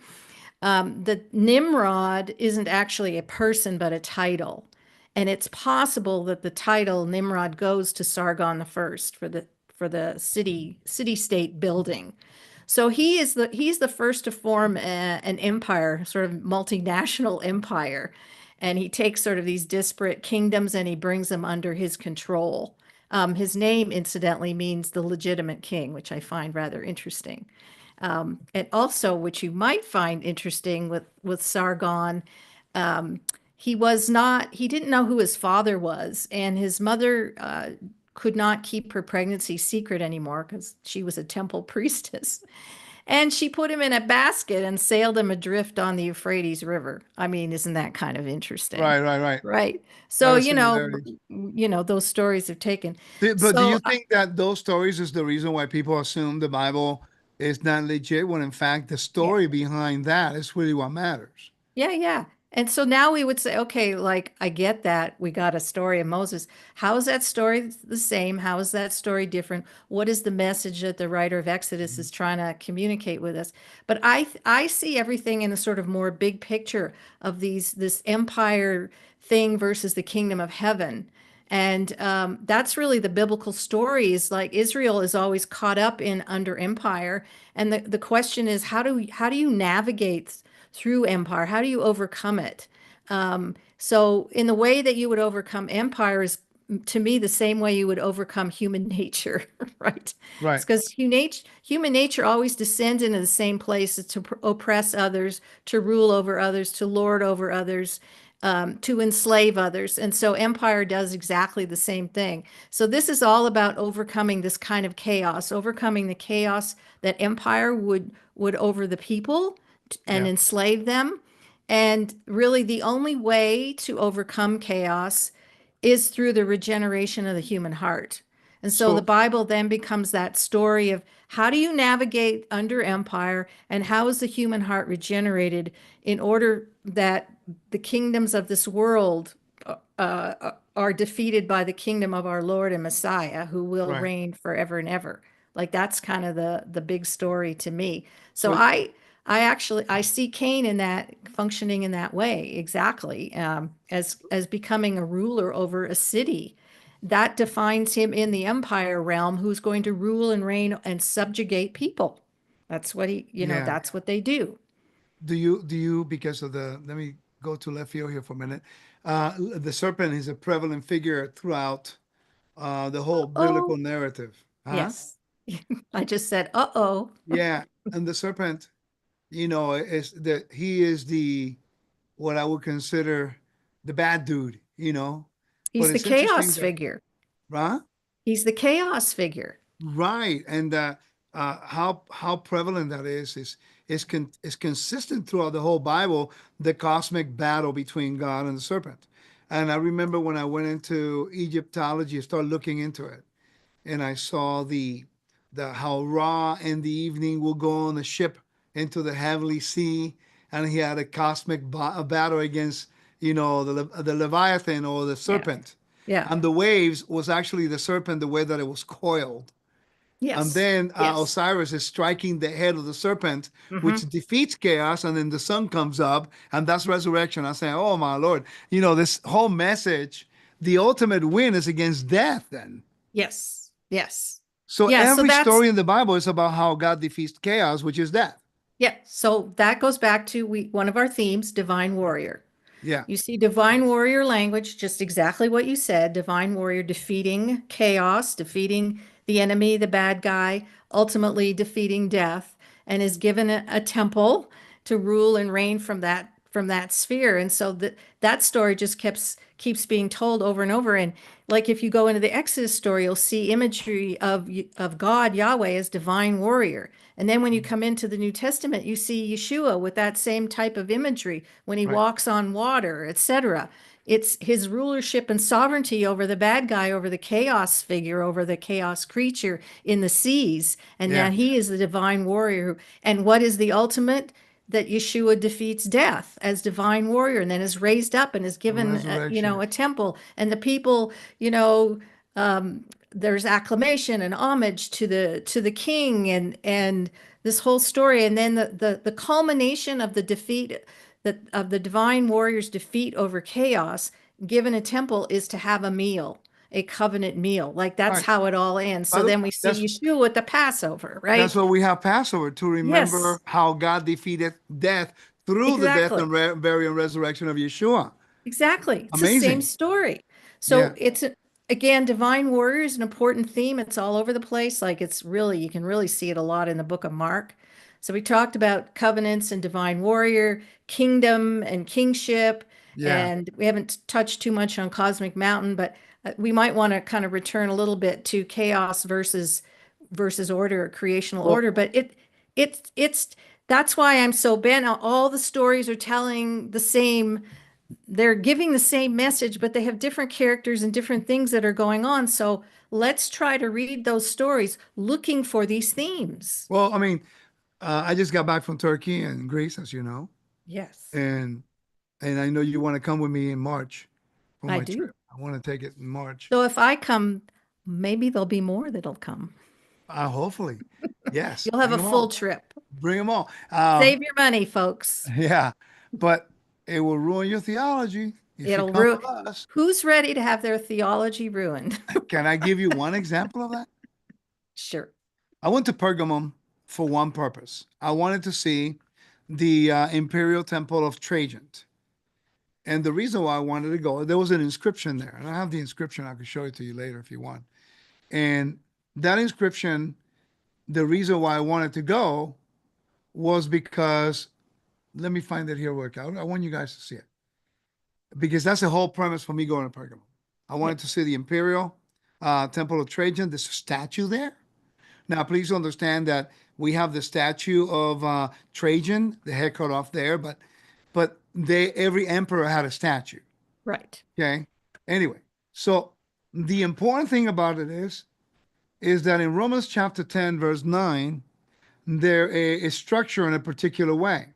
B: that Nimrod isn't actually a person but a title. And it's possible that the title Nimrod goes to Sargon the First for the city state building. So he's the first to form an empire, sort of multinational empire, and he takes sort of these disparate kingdoms and he brings them under his control. His name, incidentally, means the legitimate king, which I find rather interesting. And also, which you might find interesting with Sargon, um, he didn't know who his father was, and his mother could not keep her pregnancy secret anymore because she was a temple priestess. And she put him in a basket and sailed him adrift on the Euphrates River. I mean, isn't that kind of interesting?
A: right, right, right.
B: Right.
A: A lot
B: So,
A: of similarities.
B: those stories have taken.
A: But do
B: So,
A: you think that those stories is the reason why people assume the Bible is not legit, when in fact the
B: yeah.
A: story behind that is really what matters?
B: Yeah, yeah. And so now we would say, okay, like I get that we got a story of Moses. How is that story the same? How is that story different? What is the message that the writer of Exodus is trying to communicate with us? But I see everything in a sort of more big picture of this empire thing versus the kingdom of heaven. And that's really the biblical story is like Israel is always caught up in under empire. And the question is, how do you navigate through empire? How do you overcome it? So, in the way that you would overcome empire is, to me, the same way you would overcome human nature, right? It's
A: Right,
B: because human nature always descends into the same place to oppress others, to rule over others, to lord over others, to enslave others. And so empire does exactly the same thing. So this is all about overcoming this kind of chaos, overcoming the chaos that empire would over the people and
A: yeah.
B: enslave them. And really, the only way to overcome chaos is through the regeneration of the human heart. And so the
A: So
B: Bible then becomes that story of how do you navigate under empire and how is the human heart regenerated in order that the kingdoms of this world are defeated by the kingdom of our Lord and Messiah, who will
A: right.
B: reign forever and ever. Like that's kind of the big story to me. So
A: So
B: I see Cain in that functioning in that way exactly, as becoming a ruler over a city. That defines him in the empire realm, who's going to rule and reign and subjugate people. That's what
A: yeah,
B: that's what they do.
A: do you because of the let me go to left field here for a minute. The serpent is a prevalent figure throughout the whole biblical
B: Oh,
A: narrative. Huh?
B: yes. I just said, uh-oh.
A: Yeah, and the serpent, is that he is the what I would consider the bad dude, But
B: He's the
A: it's interesting
B: chaos
A: that,
B: figure.
A: huh?
B: He's the chaos figure.
A: Right, and how prevalent that is consistent throughout the whole Bible, the cosmic battle between God and the serpent. And I remember when I went into Egyptology, I started looking into it, and I saw the how Ra in the evening will go on the ship into the heavenly sea, and he had a cosmic battle against the Leviathan or the
B: Yeah.
A: serpent,
B: Yeah.
A: and the waves was actually the serpent the way that it was coiled. And
B: Yes.
A: then
B: Yes.
A: Osiris is striking the head of the serpent, which
B: Hmm.
A: defeats chaos, and then the sun comes up, and that's resurrection. I say, oh my Lord, this whole message, the ultimate win is against death. Then,
B: Yes. Yes.
A: so
B: Yeah. So
A: every
B: that's,
A: story in the Bible is about how God defeats chaos, which is death.
B: yeah. So that goes back to one of our themes, divine warrior.
A: Yeah,
B: You see divine warrior language, just exactly what you said, divine warrior defeating chaos, defeating the enemy, the bad guy, ultimately defeating death, and is given a temple to rule and reign from that sphere. And so that story just keeps being told over and over. And like if you go into the Exodus story, you'll see imagery of God, Yahweh, as divine warrior. And then when you come into the New Testament, you see Yeshua with that same type of imagery when he
A: right.
B: walks on water, etc. It's his rulership and sovereignty over the bad guy, over the chaos figure, over the chaos creature in the seas, and
A: Yeah,
B: that he is the divine warrior. And what is the ultimate? That Yeshua defeats death as divine warrior and then is raised up and is given,
A: resurrection.
B: a temple. And the people, you know, there's acclamation and homage to the king and this whole story. And then the culmination of the defeat of the divine warrior's defeat over chaos, given a temple, is to have a meal, a covenant meal. Like
A: All
B: that's
A: right.
B: how it all ends.
A: By
B: So
A: the way,
B: then we see Yeshua at the Passover,
A: that's
B: right?
A: what we have Passover to remember
B: Yes,
A: how God defeated death through the death
B: exactly.
A: and burial and resurrection of Yeshua.
B: Exactly. It's the same
A: Amazing.
B: story. So
A: Yeah.
B: again, divine warrior is an important theme. It's all over the place. Like you can really see it a lot in the book of Mark. So we talked about covenants and divine warrior, kingdom and kingship,
A: Yeah.
B: and we haven't touched too much on cosmic mountain, but we might want to kind of return a little bit to chaos versus order, creational
A: Well,
B: order. But it's that's why I'm so bent. All the stories are telling the same, they're giving the same message, but they have different characters and different things that are going on. So let's try to read those stories looking for these themes.
A: I mean, I just got back from Turkey and Greece, as you know,
B: Yes,
A: and I know you want to come with me in March for
B: I
A: my
B: do.
A: trip. I want to take it in March.
B: So if I come, maybe there'll be more that'll come.
A: Hopefully, yes.
B: You'll have
A: Bring
B: a
A: them
B: full
A: all.
B: trip.
A: Bring them all.
B: Save your money, folks.
A: Yeah, but it will ruin your theology if you
B: It'll
A: come
B: ruin.
A: with us.
B: Who's ready to have their theology ruined?
A: Can I give you one example of that?
B: Sure.
A: I went to Pergamum for one purpose. I wanted to see the Imperial Temple of Trajan. And the reason why I wanted to go, there was an inscription there. And I have the inscription. I can show it to you later if you want. And that inscription, the reason why I wanted to go was because, let me find it here, work out. I want you guys to see it because that's the whole premise for me going to Pergamum. I
B: Yeah.
A: wanted to see the Imperial Temple of Trajan. There's a statue there. Now, please understand that we have the statue of Trajan, the head cut off there, but every emperor had a statue.
B: Right.
A: Okay. Anyway, so the important thing about it is that in Romans chapter 10, verse 9, there is structure in a particular way.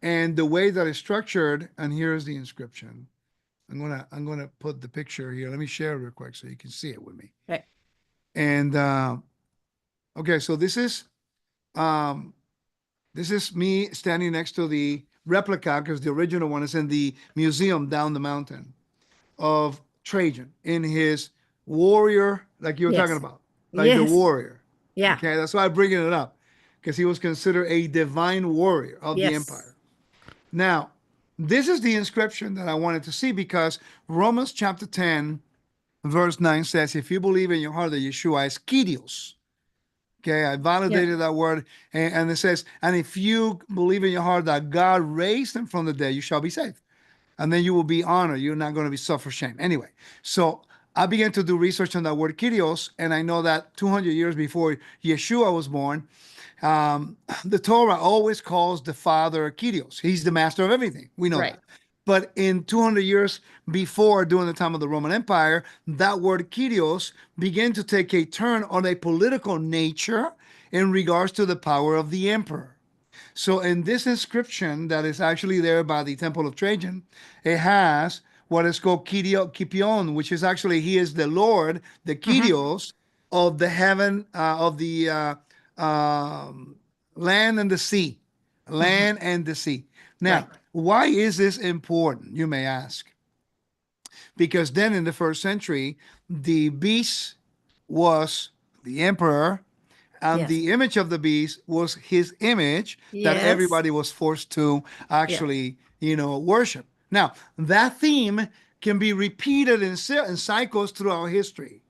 A: And the way that it's structured, and here's the inscription. I'm gonna put the picture here. Let me share it real quick so you can see it with me.
B: Right.
A: And okay, so um this is me standing next to the replica because the original one is in the museum down the mountain of Trajan in his warrior, like you were talking
B: Yes.
A: about, like the
B: Yes.
A: warrior.
B: Yeah.
A: Okay, that's why I'm bringing it up. because he was considered a divine warrior of the
B: Yes.
A: empire. Now, this is the inscription that I wanted to see because Romans chapter 10, verse 9 says, if you believe in your heart that Yeshua is Kyrios, okay, I
B: Yeah.
A: validated that word, and it says, and if you believe in your heart that God raised him from the dead, you shall be saved. And then you will be honored. You're not going to be suffer shame. Anyway, so I began to do research on that word Kyrios, and I know that 200 years before Yeshua was born, the Torah always calls the Father Kyrios. He's the master of everything. We know
B: Right.
A: that. But in 200 years before, during the time of the Roman Empire, that word Kyrios began to take a turn on a political nature in regards to the power of the emperor. So in this inscription that is actually there by the Temple of Trajan, it has what is called Kipion, which is actually he is the Lord, the
B: Hmm.
A: Kyrios of the heaven, of the um, land and the sea,
B: Hmm.
A: land and the sea. Now,
B: Right.
A: why is this important? You may ask. Because then in the first century, the beast was the emperor, and
B: Yes.
A: the image of the beast was his image that
B: Yes.
A: everybody was forced to
B: Yeah.
A: actually, worship. Now, that theme can be repeated in cycles throughout history.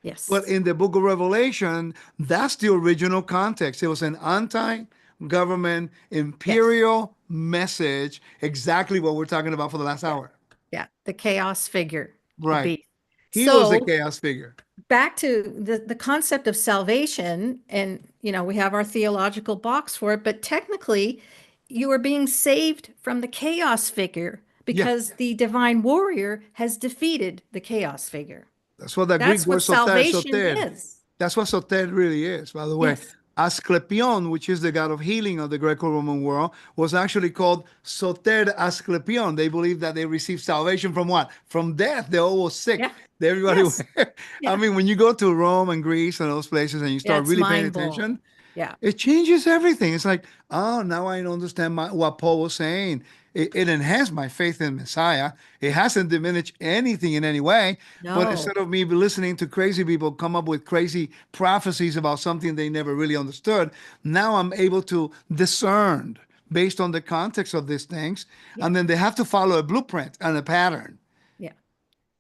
A: But
B: Yes.
A: in the book of Revelation, that's the original context. It was an anti government
B: Yes.
A: imperial message, exactly what we're talking about for the last
B: Yeah.
A: hour.
B: Yeah. The chaos figure, the
A: Right.
B: beast.
A: He was the
B: So
A: chaos figure.
B: back to the concept of salvation, and we have our theological box for it, but technically you are being saved from the chaos figure
A: Yeah.
B: because the divine warrior has defeated the chaos figure.
A: That's what that Greek
B: That's what
A: word soter,
B: salvation
A: soter.
B: is.
A: That's what soter really is, by the way.
B: Yes.
A: Asclepion, which is the god of healing of the Greco-Roman world, was actually called Soter Asclepion. They believed that they received salvation from what? From death. They all was sick.
B: Yeah.
A: Everybody,
B: Yes.
A: I
B: Yeah.
A: mean, when you go to Rome and Greece and those places and you
B: Yeah,
A: start
B: it's
A: really paying
B: mind blowing.
A: attention,
B: Yeah.
A: it changes everything. It's like, oh, now I understand what Paul was saying. It enhanced my faith in Messiah. It hasn't diminished anything in any way. But
B: No.
A: instead of me listening to crazy people come up with crazy prophecies about something they never really understood, now I'm able to discern based on the context of these things.
B: Yeah.
A: And then they have to follow a blueprint and a pattern.
B: Yeah.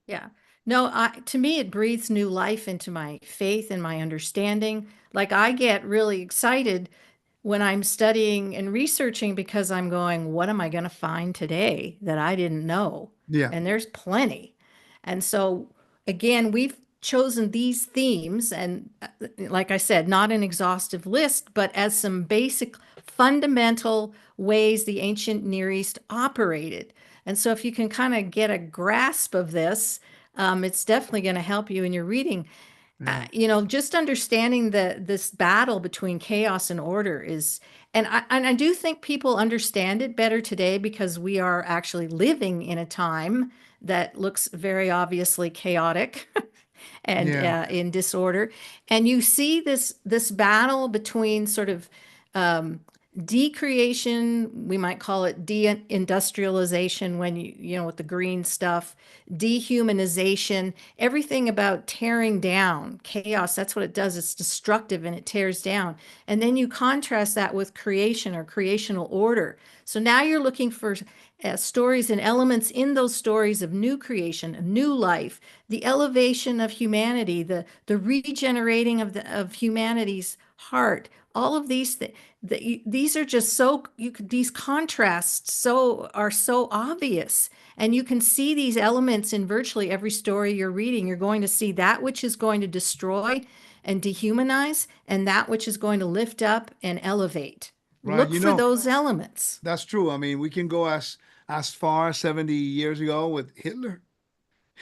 B: Yeah. No, to me, it breathes new life into my faith and my understanding. Like I get really excited when I'm studying and researching because I'm going, what am I going to find today that I didn't know?
A: Yeah.
B: And there's plenty. And so, again, we've chosen these themes, and like I said, not an exhaustive list, but as some basic fundamental ways the ancient Near East operated. And so, if you can kind of get a grasp of this, it's definitely going to help you in your reading.
A: Yeah.
B: Just understanding this battle between chaos and order is, and I do think people understand it better today because we are actually living in a time that looks very obviously chaotic and
A: Yeah.
B: in disorder. And you see this battle between sort of um, decreation, we might call it deindustrialization when with the green stuff, dehumanization, everything about tearing down, chaos, that's what it does. It's destructive and it tears down. And then you contrast that with creation or creational order. So now you're looking for stories and elements in those stories of new creation, of new life, the elevation of humanity, the regenerating of humanity's heart. All of these things, these are just so these contrasts are so obvious, and you can see these elements in virtually every story you're reading. You're going to see that which is going to destroy and dehumanize, and that which is going to lift up and elevate.
A: Right.
B: Look for those elements.
A: That's true. I mean, we can go as far as 70 years ago with Hitler.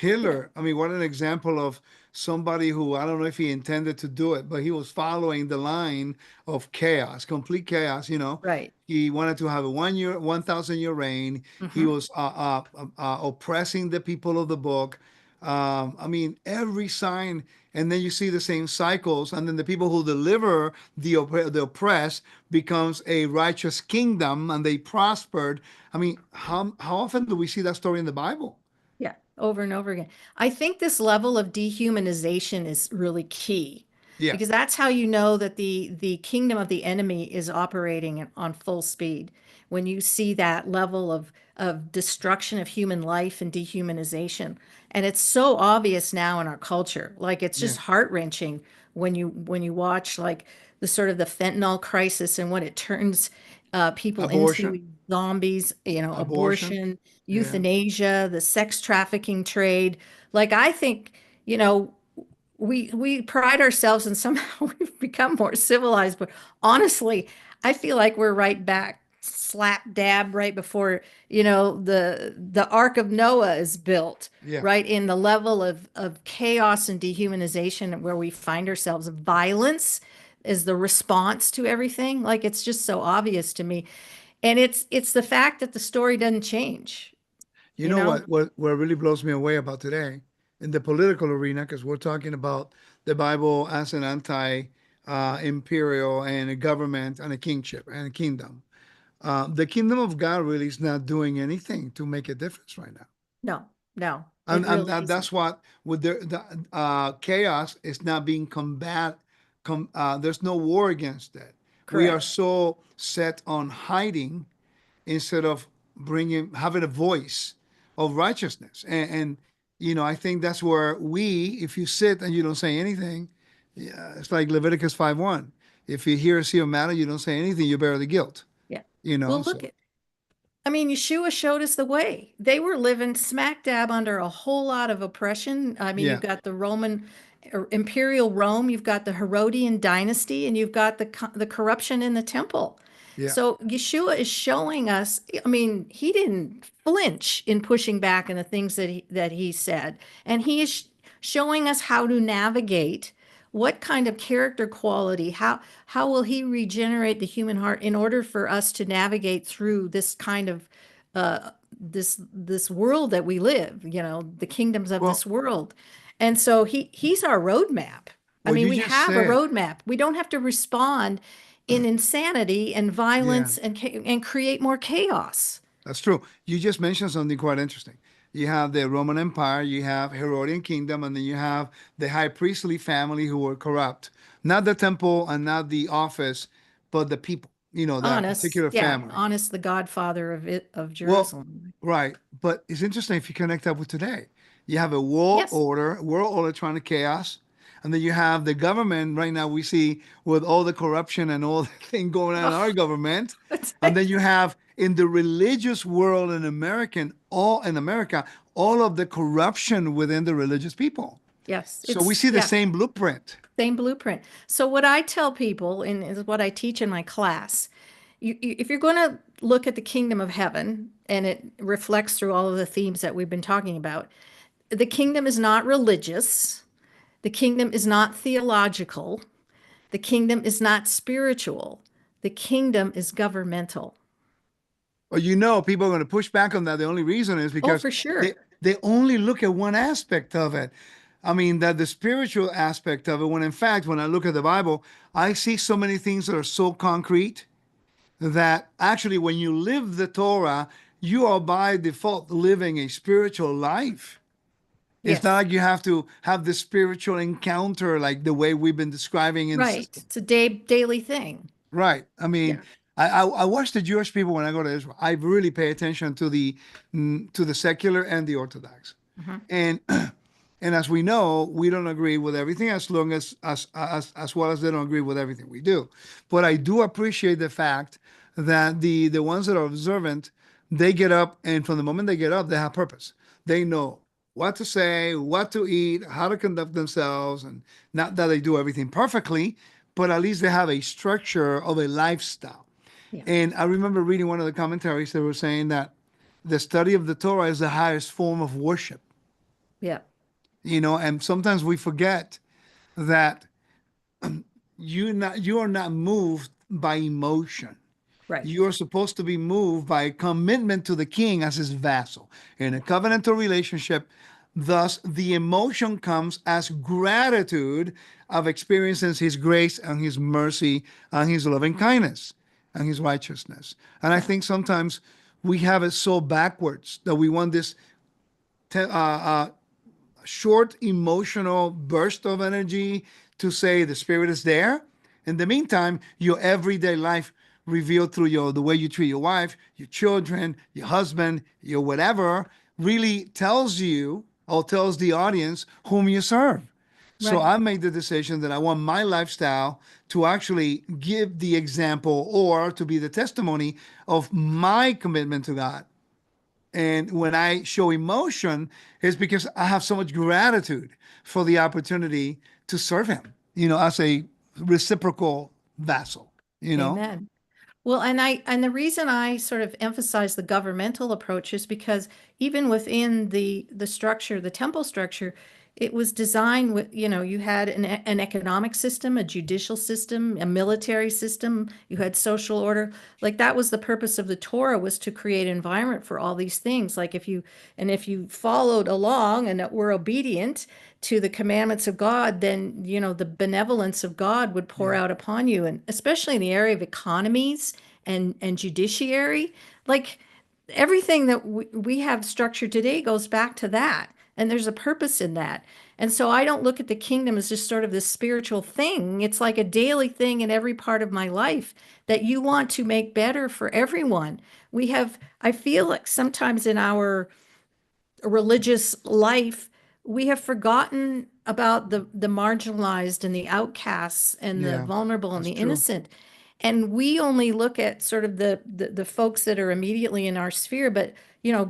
B: Yeah,
A: Hitler, I mean, what an example of somebody who I don't know if he intended to do it, but he was following the line of chaos, complete chaos.
B: right.
A: He wanted to have a 1 year, 1,000 year reign. He
B: Hmm.
A: was oppressing the people of the book. I mean, every sign, and then you see the same cycles, and then the people who deliver the oppressed becomes a righteous kingdom, and they prospered. I mean, how often do we see that story in the Bible?
B: Yeah, over and over again. I think this level of dehumanization is really key.
A: Yeah.
B: because that's how you know that the kingdom of the enemy is operating on full speed. When you see that level of destruction of human life and dehumanization. And it's so obvious now in our culture. Like it's
A: Yeah.
B: just heart-wrenching when you watch like the sort of the fentanyl crisis and what it turns people into
A: Abortion.
B: zombies, you know,
A: Abortion.
B: abortion,
A: Yeah.
B: euthanasia, the sex trafficking trade. Like I think, you know, we pride ourselves and somehow we've become more civilized, but honestly, I feel like we're right back slap dab right before, you know, the Ark of Noah is built,
A: Yeah.
B: right in the level of chaos and dehumanization where we find ourselves. Violence is the response to everything. Like it's just so obvious to me. And it's the fact that the story doesn't change,
A: You
B: you
A: know
B: know?
A: what really blows me away about today in the political arena, because we're talking about the Bible as an anti imperial and a government and a kingship and a kingdom. The kingdom of God really is not doing anything to make a difference right now.
B: No, no,
A: And,
B: it
A: and,
B: really
A: and
B: isn't.
A: that's what with the chaos is not being there's no war against it. We are
B: Correct.
A: so set on hiding instead of having a voice of righteousness. I think that's where if you sit and you don't say anything, yeah, it's like Leviticus 5:1. If you hear or see a matter, you don't say anything, you bear the guilt.
B: Yeah. Well,
A: So
B: look at, I mean, Yeshua showed us the way. They were living smack dab under a whole lot of oppression. I mean, you've
A: yeah,
B: got the Roman or Imperial Rome, you've got the Herodian dynasty, and you've got the corruption in the temple.
A: yeah.
B: So Yeshua is showing us, I mean, he didn't flinch in pushing back on the things that he said. And he is showing us how to navigate what kind of character quality, how will he regenerate the human heart in order for us to navigate through this kind of this world that we live, you know, the kingdoms of
A: Well,
B: this world. And so he's our roadmap. I
A: what
B: mean,
A: you
B: we
A: just
B: have a
A: said,
B: roadmap. We don't have to respond in insanity and
A: yeah.
B: violence and create more chaos.
A: That's true. You just mentioned something quite interesting. You have the Roman Empire, you have Herodian kingdom, and then you have the high priestly family who were corrupt. Not the temple and not the office, but the people, that
B: Honest,
A: particular
B: yeah,
A: family.
B: honest, the godfather of
A: Well,
B: Jerusalem.
A: right. But it's interesting if you connect that with today. You have a
B: Yes,
A: world order trying to chaos. And then you have the government right now we see with all the corruption and all the thing going on in our
B: oh,
A: government.
B: that's
A: And then you have in the religious world in America, all of the corruption within the religious people.
B: yes,
A: So we
B: it's
A: see the
B: yeah,
A: same blueprint.
B: same blueprint. So what I tell people, and is what I teach in my class, if you're going to look at the kingdom of heaven, and it reflects through all of the themes that we've been talking about, the kingdom is not religious. The kingdom is not theological. The kingdom is not spiritual. The kingdom is governmental.
A: Well, people are going to push back on that. The only reason is
B: Oh,
A: because
B: for
A: they
B: sure.
A: they only look at one aspect of it. I mean, that the spiritual aspect of it, when in fact, when I look at the Bible, I see so many things that are so concrete that actually when you live the Torah, you are by default living a spiritual life. It's not
B: Yes.
A: like you have to have this spiritual encounter like the way we've been describing in
B: Right.
A: system.
B: It's a daily thing.
A: Right. I mean,
B: Yeah.
A: I watch the Jewish people when I go to Israel. I really pay attention to the secular and the Orthodox.
B: Mhm.
A: And and as we know, we don't agree with everything as long as well as they don't agree with everything we do. But I do appreciate the fact that the ones that are observant, they get up, and from the moment they get up, they have purpose. They know what to say, what to eat, how to conduct themselves, and not that they do everything perfectly, but at least they have a structure of a lifestyle.
B: Yeah.
A: And I remember reading one of the commentaries that were saying that the study of the Torah is the highest form of worship.
B: Yeah.
A: And sometimes we forget that you are not moved by emotion.
B: Right.
A: You are supposed to be moved by a commitment to the king as his vassal in a covenantal relationship. Thus, the emotion comes as gratitude of experiencing his grace and his mercy and his loving kindness and his righteousness. And I
B: Yeah.
A: think sometimes we have it so backwards that we want this short emotional burst of energy to say the Spirit is there. In the meantime, your everyday life revealed through the way you treat your wife, your children, your husband, your whatever, really tells you or tells the audience whom you serve. So
B: Right.
A: I made the decision that I want my lifestyle to actually give the example or to be the testimony of my commitment to God. And when I show emotion, it's because I have so much gratitude for the opportunity to serve Him, as a reciprocal vassal, you know?
B: Amen. Well, and the reason I sort of emphasize the governmental approach is because even within the structure, the temple structure, it was designed with, you had an economic system, a judicial system, a military system, you had social order. Like that was the purpose of the Torah, was to create an environment for all these things. Like if you followed along and were obedient to the commandments of God, then, the benevolence of God would pour
A: Yeah.
B: out upon you. And especially in the area of economies and judiciary, like everything that we have structured today goes back to that. And there's a purpose in that. And so I don't look at the kingdom as just sort of this spiritual thing. It's like a daily thing in every part of my life that you want to make better for everyone. I feel like sometimes in our religious life, we have forgotten about the marginalized and the outcasts and the
A: Yeah.
B: vulnerable and
A: That's
B: the
A: true.
B: innocent. And we only look at sort of the folks that are immediately in our sphere, but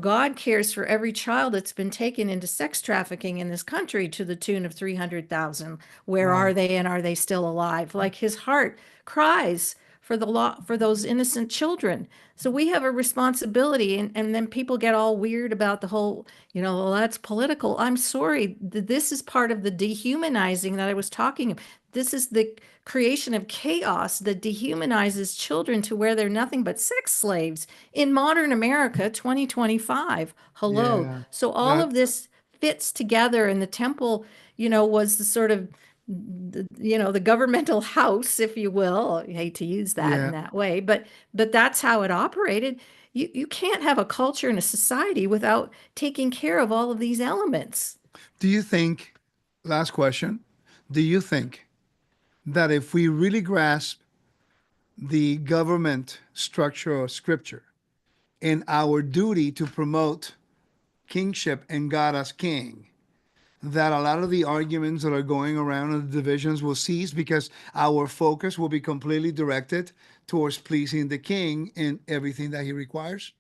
B: God cares for every child that's been taken into sex trafficking in this country to the tune of 300,000. Where
A: Wow.
B: are they and are they still alive? Like his heart cries for the law for those innocent children. So we have a responsibility, and then people get all weird about the whole, well, that's political. I'm sorry. This is part of the dehumanizing that I was talking about. This is the creation of chaos that dehumanizes children to where they're nothing but sex slaves in modern America 2025. Hello.
A: Yeah.
B: So all
A: That,
B: of this fits together, and the temple, was the sort of the governmental house, if you will. I hate to use that in
A: yeah.
B: that way, but that's how it operated. You can't have a culture and a society without taking care of all of these elements.
A: Do you think, last question, do you think that if we really grasp the government structure or scripture in our duty to promote kingship and God as king, that a lot of the arguments that are going around and the divisions will cease because our focus will be completely directed towards pleasing the king in everything that he requires?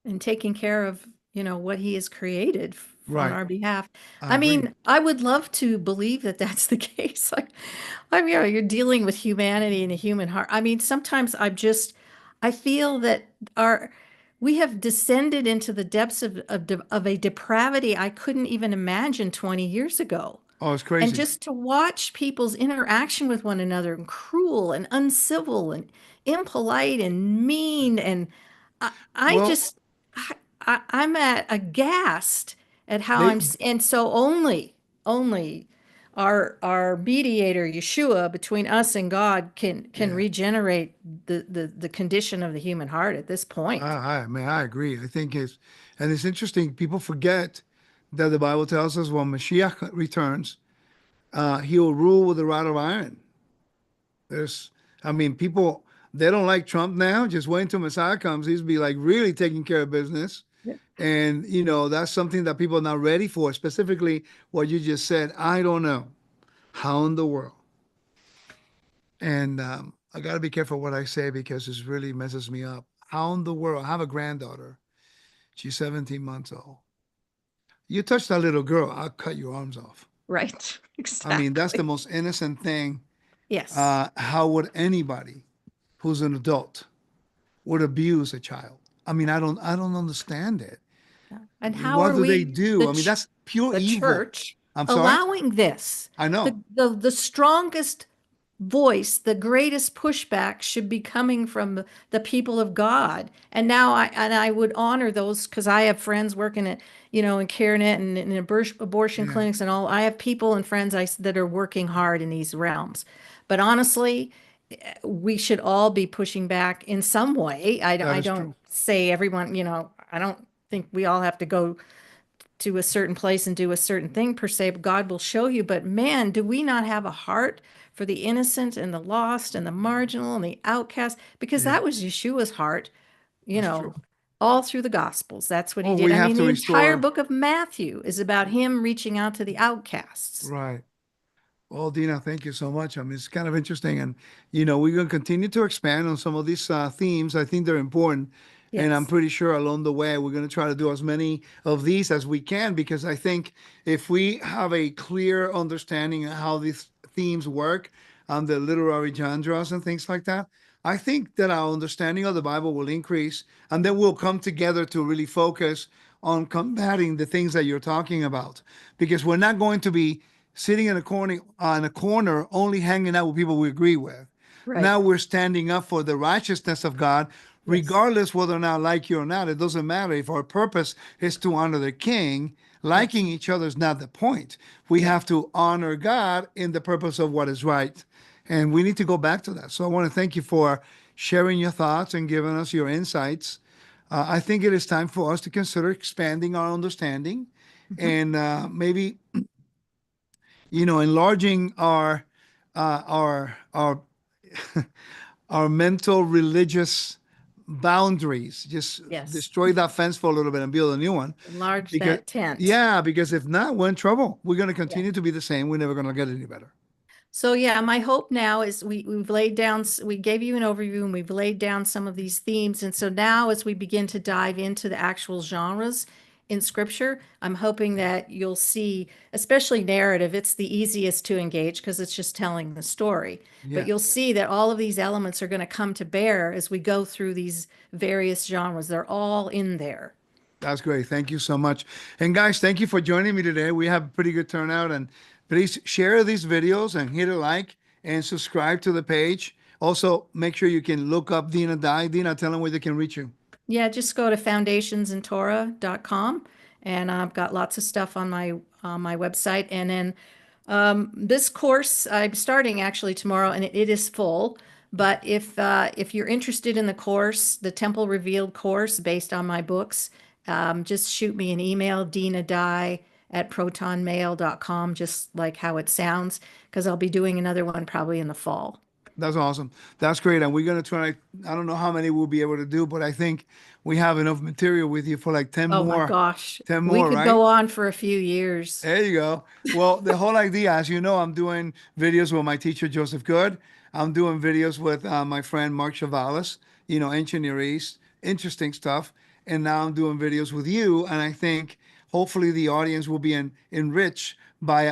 B: And taking care of, what he has created on
A: Right.
B: our behalf.
A: I
B: I
A: agree.
B: mean, I would love to believe that that's the case. Like, you're dealing with humanity and a human heart. I mean, sometimes I feel that our, we have descended into the depths of a depravity I couldn't even imagine 20 years ago.
A: Oh, it's
B: And
A: crazy.
B: just to watch people's interaction with one another, and cruel and uncivil and impolite and mean, and I
A: Well,
B: just I'm at aghast at how
A: they,
B: and so only our mediator Yeshua between us and God can
A: yeah,
B: regenerate the condition of the human heart at this point.
A: I agree. I think and it's interesting. People forget that the Bible tells us when Mashiach returns, he will rule with a rod of iron. There's, I mean, people, they don't like Trump now. Just wait until Messiah comes. He's be like really taking care of business. And, that's something that people are not ready for. Specifically, what you just said. I don't know how in the world. And I got to be careful what I say because this really messes me up. How in the world? I have a granddaughter. She's 17 months old. You touch that little girl, I'll cut your arms off.
B: Right.
A: I mean, that's the
B: Exactly.
A: most innocent thing.
B: Yes.
A: How would anybody who's an adult would abuse a child? I mean, I don't understand it.
B: Yeah. And how
A: What
B: are
A: do they
B: we,
A: do? I mean, that's pure
B: the
A: evil.
B: church,
A: I'm sorry?
B: allowing this?
A: I know.
B: The strongest voice, the greatest pushback should be coming from the people of God. And now I would honor those because I have friends working at, in CareNet and in abortion
A: Yeah,
B: clinics and all. I have people and friends that are working hard in these realms. But honestly, we should all be pushing back in some way.
A: that
B: I
A: is
B: don't
A: true.
B: say everyone, I don't think we all have to go to a certain place and do a certain thing per se. God will show you. But man, do we not have a heart for the innocent and the lost and the marginal and the outcast? Because
A: Yeah,
B: that was Yeshua's heart, you
A: that's
B: know,
A: true.
B: all through the Gospels. That's what he
A: Oh,
B: did.
A: we
B: I
A: have
B: mean,
A: to
B: the entire
A: restore.
B: book of Matthew is about him reaching out to the outcasts.
A: Right. Well, Dina, thank you so much. I mean, it's kind of interesting. And, we're going to continue to expand on some of these themes. I think they're important. And I'm
B: Yes,
A: pretty sure along the way, we're going to try to do as many of these as we can, because I think if we have a clear understanding of how these themes work on the literary genres and things like that, I think that our understanding of the Bible will increase. And then we'll come together to really focus on combating the things that you're talking about, because we're not going to be sitting in a corner only hanging out with people we agree with.
B: right.
A: Now we're standing up for the righteousness of God,
B: Yes,
A: regardless whether or not I like you or not. It doesn't matter. If our purpose is to honor the King,
B: yes,
A: liking each other is not the point. We
B: yeah.
A: have to honor God in the purpose of what is right. And we need to go back to that. So I want to thank you for sharing your thoughts and giving us your insights. I think it is time for us to consider expanding our understanding
B: Mhm.
A: and maybe enlarging our our mental religious boundaries. Just
B: Yes.
A: destroy that fence for a little bit and build a new one.
B: Enlarge
A: Because
B: that tent.
A: yeah, because if not, we're in trouble. We're going to
B: Yeah.
A: continue to be the same. We're never going to get any better.
B: So yeah, my hope now is we've laid down, we gave you an overview and we've laid down some of these themes. And so now as we begin to dive into the actual genres in scripture, I'm hoping that you'll see, especially narrative, it's the easiest to engage because it's just telling the story. But you'll
A: Yes.
B: see that all of these elements are going to come to bear as we go through these various genres. They're all in there.
A: That's great. Thank you so much. And guys, thank you for joining me today. We have a pretty good turnout, and please share these videos and hit a like and subscribe to the page. Also, make sure you can look up Dina Dye. Dina, tell them where they can reach you.
B: Yeah, just go to foundationsandtorah.com and I've got lots of stuff on my website. And then this course I'm starting actually tomorrow, and it is full. But if you're interested in the course, the Temple Revealed course based on my books, just shoot me an email, dinadie@protonmail.com, just like how it sounds, because I'll be doing another one probably in the fall.
A: That's awesome. That's great. And we're going to try, I don't know how many we'll be able to do, but I think we have enough material with you for like 10
B: Oh my
A: more.
B: gosh,
A: 10
B: we
A: more,
B: could
A: right?
B: go on for a few years.
A: There you go. Well, the whole idea, as you know, I'm doing videos with my teacher, Joseph Good. I'm doing videos with my friend, Mark Chavalis, Ancient Near East, interesting stuff. And now I'm doing videos with you. And I think hopefully the audience will be enriched by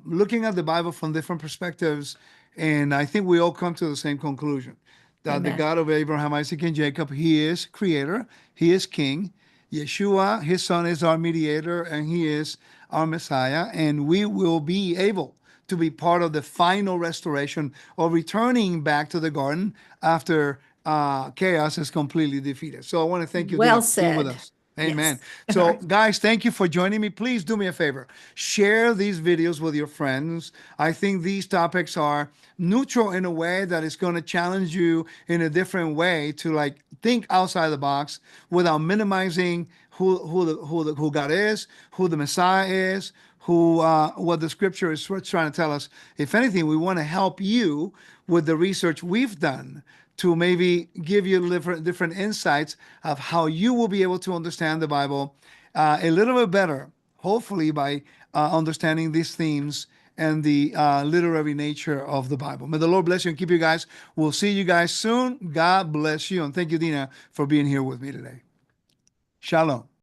A: looking at the Bible from different perspectives. And I think we all come to the same conclusion that the
B: Amen.
A: God of Abraham, Isaac, and Jacob, he is creator, he is king. Yeshua, his son, is our mediator and he is our Messiah. And we will be able to be part of the final restoration or returning back to the garden after chaos is completely defeated. So I want to thank you, Dina,
B: Well
A: for being with
B: said.
A: us.
B: Yes.
A: Amen.
B: All
A: So,
B: right.
A: guys, thank you for joining me. Please do me a favor. Share these videos with your friends. I think these topics are neutral in a way that is going to challenge you in a different way to like think outside the box without minimizing who God is, who the Messiah is, who what the Scripture is trying to tell us. If anything, we want to help you with the research we've done to maybe give you different insights of how you will be able to understand the Bible a little bit better, hopefully by understanding these themes and the literary nature of the Bible. May the Lord bless you and keep you guys. We'll see you guys soon. God bless you. And thank you, Dina, for being here with me today. Shalom.